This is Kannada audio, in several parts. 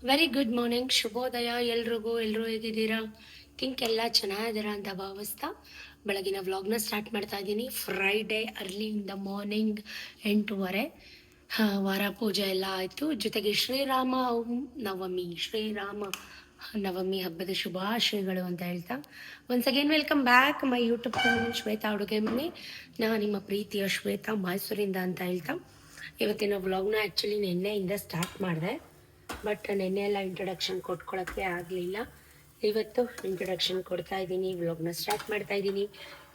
ವೆರಿ ಗುಡ್ ಮಾರ್ನಿಂಗ್, ಶುಭೋದಯ ಎಲ್ಲರೂ ಹೇಗಿದ್ದೀರಾ? ಎಲ್ಲ ಚೆನ್ನಾಗಿದ್ದೀರಾ ಅಂತ ಭಾವಿಸ್ತಾ ಬೆಳಗಿನ ವ್ಲಾಗ್ನ ಸ್ಟಾರ್ಟ್ ಮಾಡ್ತಾ ಇದ್ದೀನಿ. Friday early in the morning 8:30. ವಾರ ಪೂಜೆ ಎಲ್ಲ ಆಯಿತು. ಜೊತೆಗೆ ಶ್ರೀರಾಮ ನವಮಿ ಹಬ್ಬದ ಶುಭಾಶಯಗಳು ಅಂತ ಹೇಳ್ತಾ once again welcome back my YouTube channel Shweta ಅಡುಗೆ ಮನೆ. ನಾನು ನಿಮ್ಮ ಪ್ರೀತಿಯ ಶ್ವೇತಾ ಮೈಸೂರಿಂದ ಅಂತ ಹೇಳ್ತಾ ಇವತ್ತಿನ ವ್ಲಾಗ್ನ ಆ್ಯಕ್ಚುಲಿ ನಿನ್ನೆಯಿಂದ ಸ್ಟಾರ್ಟ್ ಮಾಡಿದೆ. ಬಟ್ ನೆನ್ನೆ ಎಲ್ಲ ಇಂಟ್ರೊಡಕ್ಷನ್ ಕೊಟ್ಕೊಳ್ಳೋಕ್ಕೆ ಆಗಲಿಲ್ಲ. ಇವತ್ತು ಇಂಟ್ರೊಡಕ್ಷನ್ ಕೊಡ್ತಾ ಇದ್ದೀನಿ, ವ್ಲಾಗ್ನ ಸ್ಟಾರ್ಟ್ ಮಾಡ್ತಾ ಇದ್ದೀನಿ.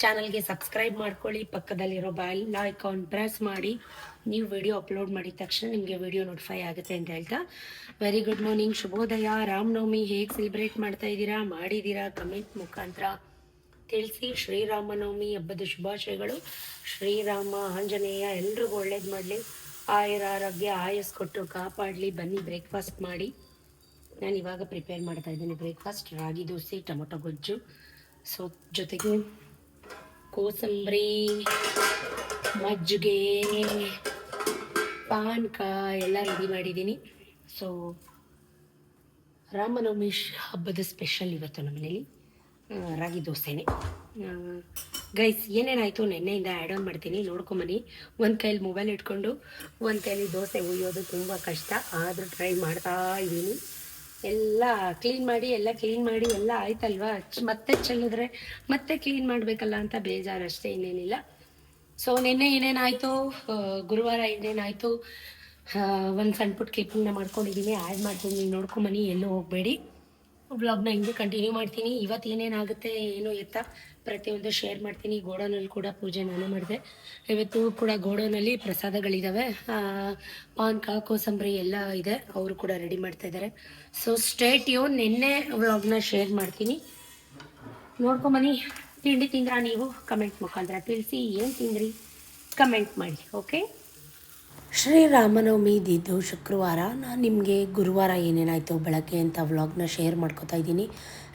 ಚಾನಲ್ಗೆ ಸಬ್ಸ್ಕ್ರೈಬ್ ಮಾಡ್ಕೊಳ್ಳಿ, ಪಕ್ಕದಲ್ಲಿರೋ ಬೆಲ್ ಐಕಾನ್ ಪ್ರೆಸ್ ಮಾಡಿ. ನೀವು ವಿಡಿಯೋ ಅಪ್ಲೋಡ್ ಮಾಡಿದ ತಕ್ಷಣ ನಿಮಗೆ ವಿಡಿಯೋ ನೋಟಿಫೈ ಆಗುತ್ತೆ ಅಂತ ಹೇಳ್ತಾ ವೆರಿ ಗುಡ್ ಮಾರ್ನಿಂಗ್, ಶುಭೋದಯ. ರಾಮನವಮಿ ಹೇಗೆ ಸೆಲೆಬ್ರೇಟ್ ಮಾಡ್ತಾ ಇದ್ದೀರಾ, ಮಾಡಿದ್ದೀರಾ? ಕಮೆಂಟ್ ಮುಖಾಂತರ ತಿಳಿಸಿ. ಶ್ರೀರಾಮನವಮಿ ಹಬ್ಬದ ಶುಭಾಶಯಗಳು. ಶ್ರೀರಾಮ ಆಂಜನೇಯ ಎಲ್ರಿಗೂ ಒಳ್ಳೇದು ಮಾಡಲಿ, ಆರೋಗ್ಯ ಆಯಸ್ ಕೊಟ್ಟು ಕಾಪಾಡಲಿ. ಬನ್ನಿ ಬ್ರೇಕ್ಫಾಸ್ಟ್ ಮಾಡಿ. ನಾನು ಇವಾಗ ಪ್ರಿಪೇರ್ ಮಾಡ್ತಾ ಇದ್ದೀನಿ ಬ್ರೇಕ್ಫಾಸ್ಟ್. ರಾಗಿ ದೋಸೆ, ಟೊಮೊಟೊ ಗೊಜ್ಜು, ಸೊ ಜೊತೆಗೆ ಕೋಸಂಬರಿ, ಮಜ್ಜಿಗೆ, ಪಾನಕ ಎಲ್ಲ ರೆಡಿ ಮಾಡಿದ್ದೀನಿ. ಸೊ ರಾಮನವಮಿ ಹಬ್ಬದ ಸ್ಪೆಷಲ್ ಇವತ್ತು ನಮ್ಮ ಮನೇಲಿ ರಾಗಿ ದೋಸೆನೇ. ಗೈಸ್ ಏನೇನಾಯಿತು ನೆನ್ನೆಯಿಂದ ಆ್ಯಡ್ ಆನ್ ಮಾಡ್ತೀನಿ, ನೋಡ್ಕೊಂಬನ್ನಿ. ಒಂದು ಕೈಲಿ ಮೊಬೈಲ್ ಇಟ್ಕೊಂಡು ಒಂದು ಕೈಲಿ ದೋಸೆ ಹುಯ್ಯೋದು ತುಂಬ ಕಷ್ಟ, ಆದರೂ ಟ್ರೈ ಮಾಡ್ತಾ ಇದ್ದೀನಿ. ಎಲ್ಲ ಕ್ಲೀನ್ ಮಾಡಿ ಎಲ್ಲ ಆಯ್ತಲ್ವಾ, ಮತ್ತೆ ಚೆಲ್ಲಿದ್ರೆ ಮತ್ತೆ ಕ್ಲೀನ್ ಮಾಡಬೇಕಲ್ಲ ಅಂತ ಬೇಜಾರು ಅಷ್ಟೇ, ಇನ್ನೇನಿಲ್ಲ. ಸೊ ನಿನ್ನೆ ಏನೇನಾಯಿತು, ಗುರುವಾರ ಏನೇನಾಯಿತು, ಒಂದು ಸಣ್ಣ ಪುಟ್ಟ ಕ್ಲಿಪ್ಪಿಂಗ್ನ ಮಾಡ್ಕೊಂಡಿದ್ದೀನಿ, ಆ್ಯಡ್ ಮಾಡ್ತೀನಿ, ನೋಡ್ಕೊಂಬನ್ನಿ, ಎಲ್ಲೂ ಹೋಗಬೇಡಿ. ವ್ಲಾಗ್ನ ಹಿಂಗೆ ಕಂಟಿನ್ಯೂ ಮಾಡ್ತೀನಿ. ಇವತ್ತು ಏನೇನಾಗುತ್ತೆ ಏನು ಎತ್ತ ಪ್ರತಿಯೊಂದು ಶೇರ್ ಮಾಡ್ತೀನಿ. ಗೋಡನಲ್ಲಿ ಕೂಡ ಪೂಜೆ ನಾನು ಮಾಡಿದೆ. ಇವತ್ತು ಕೂಡ ಗೋಡನಲ್ಲಿ ಪ್ರಸಾದಗಳಿದ್ದಾವೆ, ಪಾನಕ, ಕೋಸಂಬರಿ ಎಲ್ಲ ಇದೆ, ಅವರು ಕೂಡ ರೆಡಿ ಮಾಡ್ತಾ ಇದ್ದಾರೆ. ಸೊ ಸ್ಟೇಟ್ ನಿನ್ನೆ ವ್ಲಾಗ್ನ ಶೇರ್ ಮಾಡ್ತೀನಿ, ನೋಡ್ಕೊಂಬನ್ನಿ. ತಿಂಡಿ ತಿಂದ್ರಾ ನೀವು? ಕಮೆಂಟ್ ಮುಖಾಂತರ ತಿಳಿಸಿ. ಏನು ತಿಂದ್ರಿ ಕಮೆಂಟ್ ಮಾಡಿ. ಓಕೆ. ಶ್ರೀರಾಮನವಮಿ ಇದ್ದಿದ್ದು ಶುಕ್ರವಾರ. ನಾನು ನಿಮಗೆ ಗುರುವಾರ ಏನೇನಾಯಿತು ಬೆಳಗ್ಗೆ ಅಂತ ವ್ಲಾಗ್ನ ಶೇರ್ ಮಾಡ್ಕೊತಾ ಇದ್ದೀನಿ.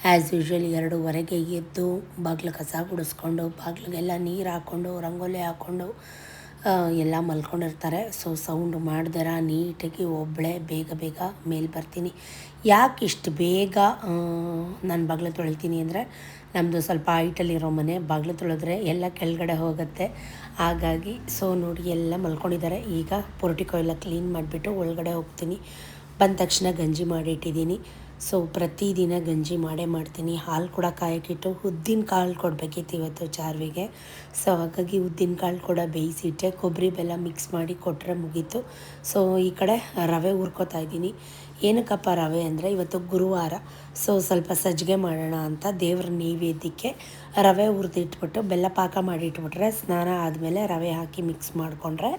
ಆ್ಯಸ್ ಯೂಶ್ವಲಿ 2:30ಗೆ ಎದ್ದು ಬಾಗಿಲು ಕಸ ಗುಡಿಸ್ಕೊಂಡು ಬಾಗಿಲಿಗೆಲ್ಲ ನೀರು ಹಾಕ್ಕೊಂಡು ರಂಗೋಲಿ ಹಾಕ್ಕೊಂಡು ಎಲ್ಲ ಮಲ್ಕೊಂಡಿರ್ತಾರೆ. ಸೊ ಸೌಂಡ್ ಮಾಡ್ದಾರ ನೀಟಾಗಿ ಒಬ್ಬಳೇ ಬೇಗ ಬೇಗ ಮೇಲೆ ಬರ್ತೀನಿ. ಯಾಕೆ ಇಷ್ಟು ಬೇಗ ನಾನು ಬಾಗಿಲು ತೊಳಿತೀನಿ ಅಂದರೆ, ನಮ್ಮದು ಸ್ವಲ್ಪ ಹೈಟಲ್ಲಿರೋ ಮನೆ, ಬಾಗಿಲು ತೊಳೆದ್ರೆ ಎಲ್ಲ ಕೆಳಗಡೆ ಹೋಗುತ್ತೆ. ಹಾಗಾಗಿ ಸೊ ನೋಡಿ ಎಲ್ಲ ಮಲ್ಕೊಂಡಿದ್ದಾರೆ. ಈಗ ಪೊರ್ಟಿಕೋ ಎಲ್ಲ ಕ್ಲೀನ್ ಮಾಡಿಬಿಟ್ಟು ಒಳಗಡೆ ಹೋಗ್ತೀನಿ. ಬಂದ ತಕ್ಷಣ ಗಂಜಿ ಮಾಡಿಟ್ಟಿದ್ದೀನಿ. ಸೊ ಪ್ರತಿದಿನ ಗಂಜಿ ಮಾಡೇ ಮಾಡ್ತೀನಿ. ಹಾಲು ಕೂಡ ಕಾಯಕ್ಕಿಟ್ಟು ಉದ್ದಿನ ಕಾಳು ಕೊಡಬೇಕಿತ್ತು ಇವತ್ತು ಚಾರ್ವಿಗೆ. ಸೊ ಹಾಗಾಗಿ ಉದ್ದಿನ ಕಾಳು ಕೂಡ ಬೇಯಿಸಿಟ್ಟೆ, ಕೊಬ್ಬರಿ ಬೆಲ್ಲ ಮಿಕ್ಸ್ ಮಾಡಿ ಕೊಟ್ಟರೆ ಮುಗೀತು. ಸೊ ಈ ಕಡೆ ರವೆ ಹುರ್ಕೋತಾ ಇದ್ದೀನಿ. ಏನಕ್ಕಪ್ಪ ರವೆ ಅಂದರೆ, ಇವತ್ತು ಗುರುವಾರ, ಸೊ ಸ್ವಲ್ಪ ಸಜ್ಜಿಗೆ ಮಾಡೋಣ ಅಂತ ದೇವ್ರ ನೈವೇದ್ಯಕ್ಕೆ ರವೆ ಹುರಿದಿಟ್ಬಿಟ್ಟು ಬೆಲ್ಲ ಪಾಕ ಮಾಡಿ ಇಟ್ಬಿಟ್ರೆ ಸ್ನಾನ ಆದಮೇಲೆ ರವೆ ಹಾಕಿ ಮಿಕ್ಸ್ ಮಾಡಿಕೊಂಡ್ರೆ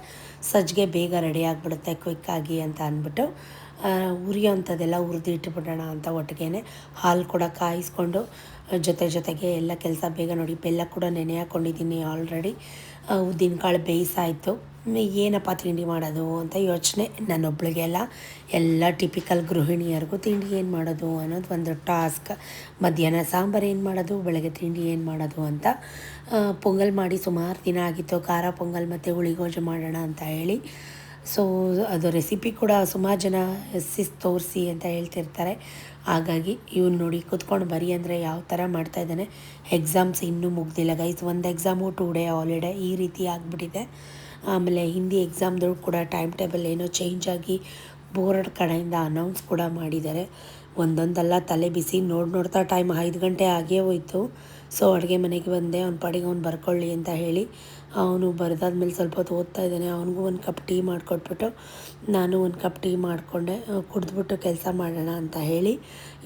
ಸಜ್ಜಿಗೆ ಬೇಗ ರೆಡಿ ಆಗಿಬಿಡುತ್ತೆ ಕ್ವಿಕ್ಕಾಗಿ ಅಂತ ಅಂದ್ಬಿಟ್ಟು ಹುರಿಯೋಂಥದ್ದೆಲ್ಲ ಹುರಿದಿಟ್ಬಿಡೋಣ ಅಂತ ಒಟ್ಟಿಗೆ ಹಾಲು ಕೂಡ ಕಾಯಿಸ್ಕೊಂಡು ಜೊತೆಗೆ ಎಲ್ಲ ಕೆಲಸ ಬೇಗ ನೋಡಿ. ಬೆಲ್ಲ ಕೂಡ ನೆನೆ ಹಾಕ್ಕೊಂಡಿದ್ದೀನಿ ಆಲ್ರೆಡಿ. ಉದ್ದಿನ ಕಾಳು ಬೇಯಿಸಾಯಿತು. ಏನಪ್ಪ ತಿಂಡಿ ಮಾಡೋದು ಅಂತ ಯೋಚನೆ ನನ್ನೊಬ್ಳಿಗೆ ಎಲ್ಲ ಟಿಪಿಕಲ್ ಗೃಹಿಣಿಯರಿಗೂ ತಿಂಡಿ ಏನು ಮಾಡೋದು ಅನ್ನೋದು ಒಂದು ಟಾಸ್ಕ್. ಮಧ್ಯಾಹ್ನ ಸಾಂಬಾರು ಏನು ಮಾಡೋದು, ಬೆಳಗ್ಗೆ ತಿಂಡಿ ಏನು ಮಾಡೋದು ಅಂತ. ಪೊಂಗಲ್ ಮಾಡಿ ಸುಮಾರು ದಿನ ಆಗಿತ್ತು, ಖಾರ ಪೊಂಗಲ್ ಮತ್ತು ಹುಳಿಗೋಜು ಮಾಡೋಣ ಅಂತ ಹೇಳಿ. ಸೊ ಅದು ರೆಸಿಪಿ ಕೂಡ ಸುಮಾರು ಜನ ತೋರಿಸಿ ಅಂತ ಹೇಳ್ತಿರ್ತಾರೆ. ಹಾಗಾಗಿ ಇವ್ನು ನೋಡಿ ಕೂತ್ಕೊಂಡು ಬರೀ ಅಂದರೆ ಯಾವ ಥರ ಮಾಡ್ತಾಯಿದ್ದಾನೆ. ಎಕ್ಸಾಮ್ಸ್ ಇನ್ನೂ ಮುಗ್ದಿಲ್ಲ ಗೈಸ್, ಒಂದು ಎಕ್ಸಾಮು 2 ಡೇ ಹಾಲಿಡೇ ಈ ರೀತಿ ಆಗಿಬಿಟ್ಟಿದೆ. ಆಮೇಲೆ ಹಿಂದಿ ಎಕ್ಸಾಮ್ದು ಕೂಡ ಟೈಮ್ ಟೇಬಲ್ ಏನೋ ಚೇಂಜ್ ಆಗಿ ಬೋರ್ಡ್ ಕಡೆಯಿಂದ ಅನೌನ್ಸ್ ಕೂಡ ಮಾಡಿದ್ದಾರೆ. ಒಂದೊಂದಲ್ಲ ತಲೆ ಬಿಸಿ. ನೋಡ್ತಾ ಟೈಮ್ 5 ಗಂಟೆ ಆಗೇ ಹೋಯಿತು. ಸೊ ಅಡುಗೆ ಮನೆಗೆ ಬಂದೆ, ಅವ್ನ ಪಾಡಿಗೆ ಅವ್ನು ಬರ್ಕೊಳ್ಳಿ ಅಂತ ಹೇಳಿ. ಅವನು ಬರೆದಾದ್ಮೇಲೆ ಸ್ವಲ್ಪ ಹೊತ್ತು ಓದ್ತಾ ಇದ್ದಾನೆ. ಅವನಿಗೂ ಒಂದು ಕಪ್ ಟೀ ಮಾಡಿಕೊಟ್ಬಿಟ್ಟು ನಾನು ಒಂದು ಕಪ್ ಟೀ ಮಾಡಿಕೊಂಡೆ, ಕುಡಿದ್ಬಿಟ್ಟು ಕೆಲಸ ಮಾಡೋಣ ಅಂತ ಹೇಳಿ.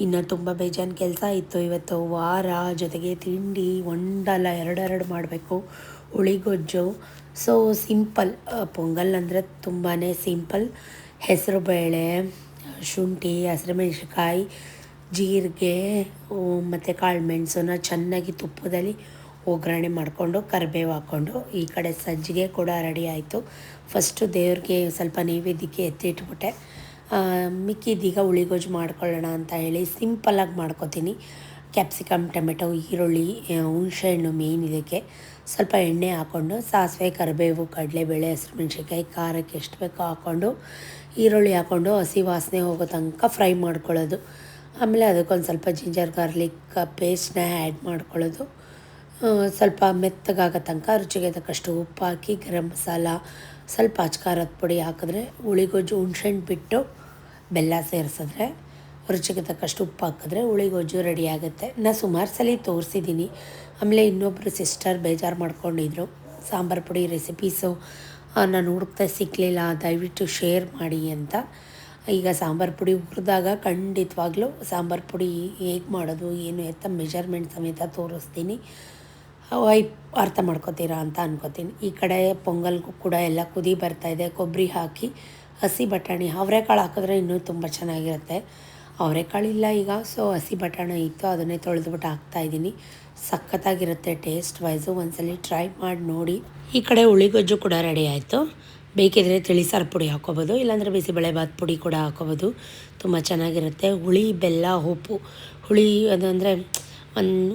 ಇನ್ನು ತುಂಬ ಬೇಜಾನ್ ಕೆಲಸ ಇತ್ತು ಇವತ್ತು. ವಾರ ಜೊತೆಗೆ ತಿಂಡಿ ಒಂದಲ್ಲ ಎರಡೆರಡು ಮಾಡಬೇಕು. ಹುಳಿಗೊಜ್ಜು, ಸೊ ಸಿಂಪಲ್ ಪೊಂಗಲ್ ಅಂದರೆ ತುಂಬಾ ಸಿಂಪಲ್. ಹೆಸರುಬೇಳೆ, ಶುಂಠಿ, ಹಸಿರುಮೆಣ್ಸಿನ್ಕಾಯಿ, ಜೀರಿಗೆ ಮತ್ತು ಕಾಳು ಮೆಣಸನ್ನ ಚೆನ್ನಾಗಿ ತುಪ್ಪದಲ್ಲಿ ಒಗ್ಗರಣೆ ಮಾಡಿಕೊಂಡು ಕರಿಬೇವು ಹಾಕ್ಕೊಂಡು ಈ ಕಡೆ ಸಜ್ಜಿಗೆ ಕೂಡ ರೆಡಿ ಆಯಿತು. ಫಸ್ಟು ದೇವ್ರಿಗೆ ಸ್ವಲ್ಪ ನೈವೇದ್ಯಕ್ಕೆ ಎತ್ತಿಟ್ಬಿಟ್ಟೆ. ಮಿಕ್ಕಿದೀಗ ಹುಳಿಗೊಜ್ಜು ಮಾಡ್ಕೊಳ್ಳೋಣ ಅಂತ ಹೇಳಿ ಸಿಂಪಲ್ಲಾಗಿ ಮಾಡ್ಕೊತೀನಿ. ಕ್ಯಾಪ್ಸಿಕಮ್, ಟೊಮೆಟೊ, ಈರುಳ್ಳಿ, ಹುಣಸೆಹಣ್ಣು ಮೇಯ್ನ್ ಇದಕ್ಕೆ. ಸ್ವಲ್ಪ ಎಣ್ಣೆ ಹಾಕ್ಕೊಂಡು ಸಾಸಿವೆ, ಕರಿಬೇವು, ಕಡಲೆಬೇಳೆ, ಹಸಿರುಮೆಣ್ಸಿನ್ಕಾಯಿ, ಖಾರಕ್ಕೆ ಎಷ್ಟು ಬೇಕೋ ಹಾಕ್ಕೊಂಡು ಈರುಳ್ಳಿ ಹಾಕ್ಕೊಂಡು ಹಸಿ ವಾಸನೆ ಹೋಗೋ ತನಕ ಫ್ರೈ ಮಾಡ್ಕೊಳ್ಳೋದು. ಆಮೇಲೆ ಅದಕ್ಕೊಂದು ಸ್ವಲ್ಪ ಜಿಂಜರ್ ಗಾರ್ಲಿಕ್ ಪೇಸ್ಟ್ನ ಆ್ಯಡ್ ಮಾಡ್ಕೊಳ್ಳೋದು. ಸ್ವಲ್ಪ ಮೆತ್ತಗಾಗೋ ತನಕ ರುಚಿಗೆ ತಕ್ಕಷ್ಟು ಉಪ್ಪು ಹಾಕಿ, ಗರಂ ಮಸಾಲ, ಸ್ವಲ್ಪ ಅಚ್ಕಾರದ ಪುಡಿ ಹಾಕಿದ್ರೆ, ಹುಳಿಗೊಜ್ಜು ಹುಣ್ಸೆಹಣ್ಣು ಬಿಟ್ಟು ಬೆಲ್ಲ ಸೇರಿಸಿದ್ರೆ, ರುಚಿಗೆ ತಕ್ಕಷ್ಟು ಉಪ್ಪು ಹಾಕಿದ್ರೆ ಹುಳಿಗೊಜ್ಜು ರೆಡಿ ಆಗುತ್ತೆ. ನಾನು ಸುಮಾರು ಸಲ ತೋರಿಸಿದ್ದೀನಿ. ಆಮೇಲೆ ಇನ್ನೊಬ್ಬರು ಸಿಸ್ಟರ್ ಬೇಜಾರು ಮಾಡ್ಕೊಂಡಿದ್ರು, ಸಾಂಬಾರು ಪುಡಿ ರೆಸಿಪೀಸು ನಾನು ಹುಡುಕ್ತಾ ಸಿಕ್ಕಲಿಲ್ಲ, ದಯವಿಟ್ಟು ಶೇರ್ ಮಾಡಿ ಅಂತ. ಈಗ ಸಾಂಬಾರು ಪುಡಿ ಹುರಿದಾಗ ಖಂಡಿತವಾಗ್ಲೂ ಸಾಂಬಾರು ಪುಡಿ ಹೇಗೆ ಮಾಡೋದು ಏನು ಅಂತ ಮೆಜರ್ಮೆಂಟ್ ಸಮೇತ ತೋರಿಸ್ತೀನಿ, ಅರ್ಥ ಮಾಡ್ಕೋತೀರಾ ಅಂತ ಅನ್ಕೋತೀನಿ. ಈ ಕಡೆ ಪೊಂಗಲ್ಗೂ ಕೂಡ ಎಲ್ಲ ಕುದಿ ಬರ್ತಾಯಿದೆ. ಕೊಬ್ಬರಿ ಹಾಕಿ ಹಸಿ ಬಟಾಣಿ, ಅವರೆಕಾಳು ಹಾಕಿದ್ರೆ ಇನ್ನೂ ತುಂಬ ಚೆನ್ನಾಗಿರುತ್ತೆ. ಅವರೆಕಾಳು ಇಲ್ಲ ಈಗ, ಸೊ ಹಸಿ ಬಟಾಣಿ ಇತ್ತು, ಅದನ್ನೇ ತೊಳೆದ್ಬಿಟ್ಟು ಹಾಕ್ತಾಯಿದ್ದೀನಿ. ಸಖತ್ತಾಗಿರುತ್ತೆ ಟೇಸ್ಟ್ ವೈಸು, ಒಂದ್ಸಲ ಟ್ರೈ ಮಾಡಿ ನೋಡಿ. ಈ ಕಡೆ ಹುಳಿಗೊಜ್ಜು ಕೂಡ ರೆಡಿ ಆಯಿತು. ಬೇಕಿದ್ರೆ ತಿಳಿಸಾರು ಪುಡಿ ಹಾಕ್ಕೋಬೋದು, ಇಲ್ಲಾಂದರೆ ಬಿಸಿಬೇಳೆಭಾತ್ ಪುಡಿ ಕೂಡ ಹಾಕ್ಕೋಬೋದು, ತುಂಬ ಚೆನ್ನಾಗಿರುತ್ತೆ. ಹುಳಿ, ಬೆಲ್ಲ, ಉಪ್ಪು, ಹುಳಿ ಅದಂದರೆ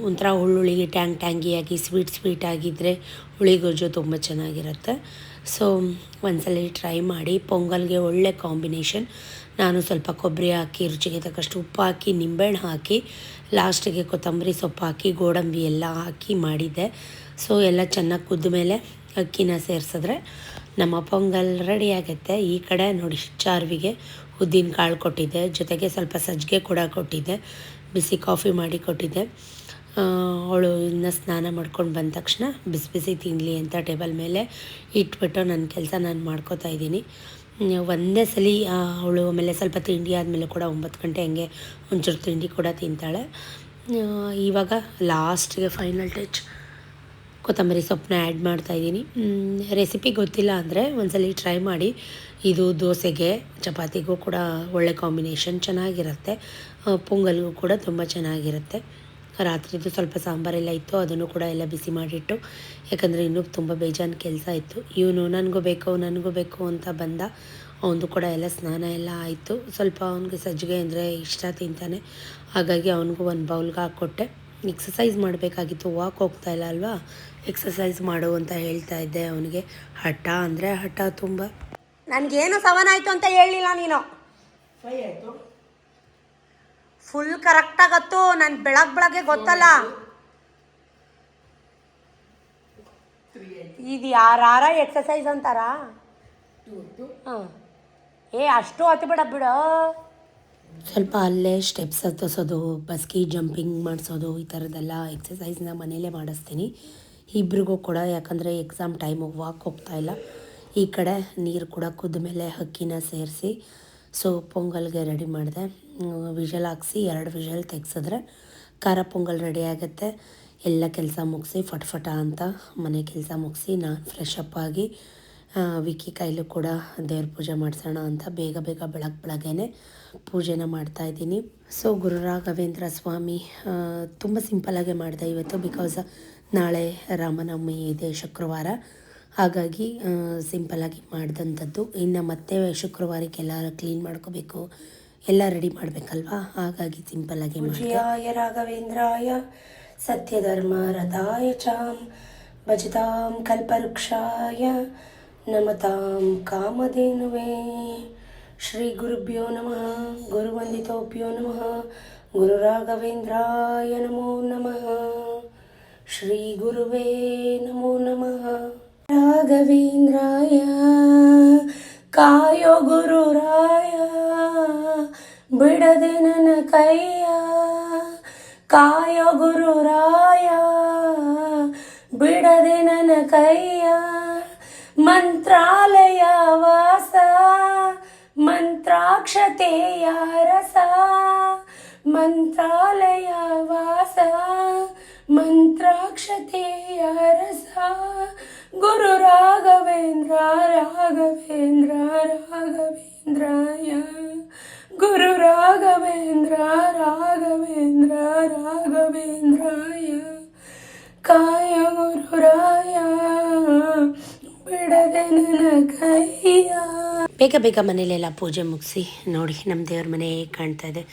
ಒಂಥರ ಹುಳ್ಳುಳ್ಳಿಗೆ ಟ್ಯಾಂಗಿಯಾಗಿ ಸ್ವೀಟ್ ಆಗಿದ್ದರೆ ಹುಳಿಗೊಜ್ಜು ತುಂಬ ಚೆನ್ನಾಗಿರುತ್ತೆ. ಸೊ ಒಂದ್ಸಲ ಟ್ರೈ ಮಾಡಿ. ಪೊಂಗಲ್ಗೆ ಒಳ್ಳೆ ಕಾಂಬಿನೇಷನ್. ನಾನು ಸ್ವಲ್ಪ ಕೊಬ್ಬರಿ ಹಾಕಿ, ರುಚಿಗೆ ತಕ್ಕಷ್ಟು ಉಪ್ಪು ಹಾಕಿ, ನಿಂಬೆಹಣ್ಣು ಹಾಕಿ, ಲಾಸ್ಟಿಗೆ ಕೊತ್ತಂಬರಿ ಸೊಪ್ಪು ಹಾಕಿ, ಗೋಡಂಬಿ ಎಲ್ಲ ಹಾಕಿ ಮಾಡಿದ್ದೆ. ಸೊ ಎಲ್ಲ ಚೆನ್ನಾಗಿ ಕುದ್ದ ಮೇಲೆ ಅಕ್ಕಿನ ಸೇರಿಸಿದ್ರೆ ನಮ್ಮ ಪೊಂಗಲ್ ರೆಡಿ ಆಗುತ್ತೆ. ಈ ಕಡೆ ನೋಡಿ, ಚಾರ್ವಿಗೆ ಉದ್ದಿನ ಕಾಳು ಕೊಟ್ಟಿದ್ದೆ, ಜೊತೆಗೆ ಸ್ವಲ್ಪ ಸಜ್ಜಿಗೆ ಕೂಡ ಕೊಟ್ಟಿದ್ದೆ, ಬಿಸಿ ಕಾಫಿ ಮಾಡಿ ಕೊಟ್ಟಿದ್ದೆ. ಅವಳು ಇನ್ನು ಸ್ನಾನ ಮಾಡ್ಕೊಂಡು ಬಂದ ತಕ್ಷಣ ಬಿಸಿ ಬಿಸಿ ತಿನ್ನಲಿ ಅಂತ ಟೇಬಲ್ ಮೇಲೆ ಇಟ್ಬಿಟ್ಟು ನನ್ನ ಕೆಲಸ ನಾನು ಮಾಡ್ಕೋತಾ ಇದ್ದೀನಿ. ಒಂದೇ ಸಲ ಅವಳು ಆಮೇಲೆ ಸ್ವಲ್ಪ ತಿಂಡಿ ಆದಮೇಲೆ ಕೂಡ 9 ಗಂಟೆ ಹಂಗೆ ಒಂಚೂರು ತಿಂಡಿ ಕೂಡ ತಿಂತಾಳೆ. ಇವಾಗ ಲಾಸ್ಟಿಗೆ ಫೈನಲ್ ಟಚ್ ಕೊತ್ತಂಬರಿ ಸೊಪ್ಪನ್ನ ಆ್ಯಡ್ ಮಾಡ್ತಾಯಿದ್ದೀನಿ. ರೆಸಿಪಿ ಗೊತ್ತಿಲ್ಲ ಅಂದರೆ ಒಂದ್ಸಲ ಟ್ರೈ ಮಾಡಿ. ಇದು ದೋಸೆಗೆ, ಚಪಾತಿಗೂ ಕೂಡ ಒಳ್ಳೆ ಕಾಂಬಿನೇಷನ್, ಚೆನ್ನಾಗಿರುತ್ತೆ. ಪೊಂಗಲ್ಗೂ ಕೂಡ ತುಂಬ ಚೆನ್ನಾಗಿರುತ್ತೆ. ರಾತ್ರಿದು ಸ್ವಲ್ಪ ಸಾಂಬಾರೆಲ್ಲ ಇತ್ತು, ಅದನ್ನು ಕೂಡ ಎಲ್ಲ ಬಿಸಿ ಮಾಡಿಟ್ಟು, ಯಾಕಂದರೆ ಇನ್ನೂ ತುಂಬ ಬೇಜಾನು ಕೆಲಸ ಇತ್ತು. ಇವನು ನನಗೂ ಬೇಕು ಅಂತ ಬಂದ. ಅವನದು ಕೂಡ ಎಲ್ಲ ಸ್ನಾನ ಎಲ್ಲ ಆಯಿತು. ಸ್ವಲ್ಪ ಅವನಿಗೆ ಸಜ್ಜಿಗೆ ಅಂದರೆ ಇಷ್ಟ, ತಿಂತಾನೆ. ಹಾಗಾಗಿ ಅವನಿಗೂ ಒಂದು ಬೌಲ್ಗೆ ಹಾಕ್ಕೊಟ್ಟೆ. ಎಕ್ಸಸೈಸ್ ಮಾಡಬೇಕಾಗಿತ್ತು, ವಾಕ್ ಹೋಗ್ತಾಯಿಲ್ಲ ಅಲ್ವಾ, ಎಕ್ಸಸೈಸ್ ಮಾಡು ಅಂತ ಹೇಳ್ತಾ ಇದ್ದೆ. ಅವನಿಗೆ ಹಠ ಅಂದರೆ ಹಠ ತುಂಬ. ನನಗೇನು 7 ಆಯಿತು ಅಂತ ಹೇಳಲಿಲ್ಲ ನೀನು. 5 ಆಯಿತು, ಫುಲ್ ಕರೆಕ್ಟಾಗತ್ತು. ನಾನು ಬೆಳಗ್ಗೆ ಗೊತ್ತಲ್ಲ. ಇದು ಯಾರ ಎಕ್ಸಸೈಸ್ ಅಂತಾರ? ಹಾಂ, ಅಷ್ಟು ಹತ್ತು ಬಿಡು. ಸ್ವಲ್ಪ ಅಲ್ಲೇ ಸ್ಟೆಪ್ಸ್ ಹತ್ತಿಸೋದು, ಬಸ್ಕಿ ಜಂಪಿಂಗ್ ಮಾಡಿಸೋದು, ಈ ಥರದ್ದೆಲ್ಲ ಎಕ್ಸಸೈಸ್ನ ಮನೇಲೇ ಮಾಡಿಸ್ತೀನಿ ಇಬ್ರಿಗೂ ಕೂಡ. ಯಾಕಂದರೆ ಎಕ್ಸಾಮ್ ಟೈಮು ವಾಕ್ ಹೋಗ್ತಾಯಿಲ್ಲ. ಈ ಕಡೆ ನೀರು ಕೂಡ ಕುದ್ದ ಮೇಲೆ ಅಕ್ಕಿನ ಸೇರಿಸಿ ಸೊ ಪೊಂಗಲ್ಗೆ ರೆಡಿ ಮಾಡಿದೆ. ವಿಷಲ್ ಹಾಕ್ಸಿ 2 ವಿಷಲ್ ತೆಗ್ಸಿದ್ರೆ ಖಾರ ಪೊಂಗಲ್ ರೆಡಿ ಆಗುತ್ತೆ. ಎಲ್ಲ ಕೆಲಸ ಮುಗಿಸಿ ಫಟ ಅಂತ ಮನೆ ಕೆಲಸ ಮುಗಿಸಿ ನಾನು ಫ್ರೆಶ್ ಅಪ್ ಆಗಿ ವಿಕ್ಕಿ ಕೈಲೂ ಕೂಡ ದೇವ್ರ ಪೂಜೆ ಮಾಡಿಸೋಣ ಅಂತ ಬೇಗ ಬೆಳಗ್ಗೆನೇ ಪೂಜೆನ ಮಾಡ್ತಾಯಿದ್ದೀನಿ. ಸೊ ಗುರು ರಾಘವೇಂದ್ರ ಸ್ವಾಮಿ ತುಂಬ ಸಿಂಪಲ್ಲಾಗೆ ಮಾಡಿದೆ ಇವತ್ತು, ಬಿಕಾಸ್ ನಾಳೆ ರಾಮನವಮಿ ಇದೆ, ಶುಕ್ರವಾರ. ಹಾಗಾಗಿ ಸಿಂಪಲ್ಲಾಗಿ ಮಾಡಿದಂಥದ್ದು. ಇನ್ನು ಮತ್ತೆ ಶುಕ್ರವಾರಕ್ಕೆಲ್ಲ ಕ್ಲೀನ್ ಮಾಡ್ಕೋಬೇಕು, ಎಲ್ಲ ರೆಡಿ ಮಾಡಬೇಕಲ್ವಾ, ಹಾಗಾಗಿ ಸಿಂಪಲ್ಲಾಗಿ ಮಾಡಿದೆ. ರಾಘವೇಂದ್ರಾಯ ಸತ್ಯಧರ್ಮ ರಥಾಯ ಚಾಂ ಭಜತಾಂ ಕಲ್ಪವೃಕ್ಷಾಯ ನಮತಾಂ ಕಾಮಧೇನುವೇ. ಶ್ರೀ ಗುರುಭ್ಯೋ ನಮಃ, ಗುರುವಂದಿತೋಭ್ಯೋ ನಮಃ, ಗುರು ರಾಘವೇಂದ್ರಾಯ ನಮೋ ನಮಃ. ಶ್ರೀ ಗುರುವೇ ನಮೋ ನಮಃ. ರಾಘವೇಂದ್ರಾಯ ಕಾಯೋ ಗುರುರಾಯ, ಬಿಡದೆ ನನ್ನ ಕೈಯ, ಕಾಯೋ ಗುರುರಾಯ, ಬಿಡದೆ ನನ್ನ ಕೈಯ. ಮಂತ್ರಾಲಯ ವಾಸ, ಮಂತ್ರಾಕ್ಷತೆಯ ರಸ, ಮಂತ್ರಾಲಯ ವಾಸ, ಮಂತ್ರಾಕ್ಷತೆಯ ರಸ. ಗುರು ರಾಘವೇಂದ್ರ ರಾಘವೇಂದ್ರ ರಾಘವೇಂದ್ರಾಯ, ಗುರು ರಾಘವೇಂದ್ರ ರಾಘವೇಂದ್ರ ರಾಘವೇಂದ್ರಾಯ, ಕಾಯ ಗುರುರಾಯ, ಬಿಡದೆ ನನ್ನ ಕೈಯ. ಬೇಗ ಮನೇಲೆಲ್ಲ ಪೂಜೆ ಮುಗಿಸಿ ನೋಡಿ, ನಮ್ಮ ದೇವ್ರ ಮನೆ ಹೇಗೆ ಕಾಣ್ತಾ ಇದೆ.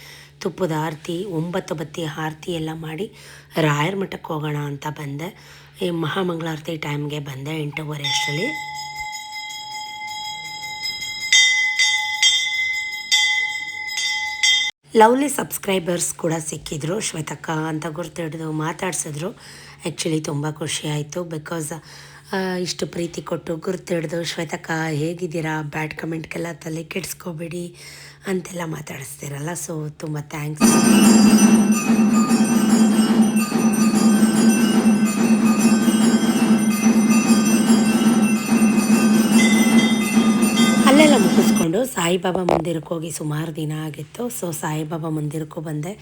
ತುಪ್ಪದ ಆರತಿ, 9 ಬತ್ತಿ ಆರತಿ ಎಲ್ಲ ಮಾಡಿ ರಾಯರ ಮಠಕ್ಕೆ ಹೋಗೋಣ ಅಂತ ಬಂದೆ. ಈ ಮಹಾಮಂಗಳಾರತಿ ಟೈಮ್ಗೆ ಬಂದೆ 8:30 ಅಷ್ಟರಲ್ಲಿ. ಲವ್ಲಿ ಸಬ್ಸ್ಕ್ರೈಬರ್ಸ್ ಕೂಡ ಸಿಕ್ಕಿದ್ರು, ಶ್ವೇತಕ್ಕ ಅಂತ ಗುರ್ತಿಡಿದು ಮಾತಾಡ್ಸಿದ್ರು. ಆ್ಯಕ್ಚುಲಿ ತುಂಬ ಖುಷಿ ಆಯಿತು. ಬಿಕಾಸ್ ಇಷ್ಟು ಪ್ರೀತಿ ಕೊಟ್ಟು ಗುರ್ತಿಡ್ದು ಶ್ವೇತಕ್ಕ ಹೇಗಿದ್ದೀರಾ, ಬ್ಯಾಡ್ ಕಮೆಂಟ್ಗೆಲ್ಲ ತಲೆ ಕೆಡಿಸ್ಕೋಬೇಡಿ ಅಂತೆಲ್ಲ ಮಾತಾಡಿಸ್ತೀರಲ್ಲ. ಸೊ ತುಂಬ ಥ್ಯಾಂಕ್ಸ್. ಅಲ್ಲೆಲ್ಲ ಮುಗಿಸ್ಕೊಂಡು ಸಾಯಿಬಾಬಾ ಮಂದಿರಕ್ಕೆ ಹೋಗಿ ಸುಮಾರು ದಿನ ಆಗಿತ್ತು. ಸೊ ಸಾಯಿಬಾಬಾ ಮಂದಿರಕ್ಕೂ ಬಂದೆ.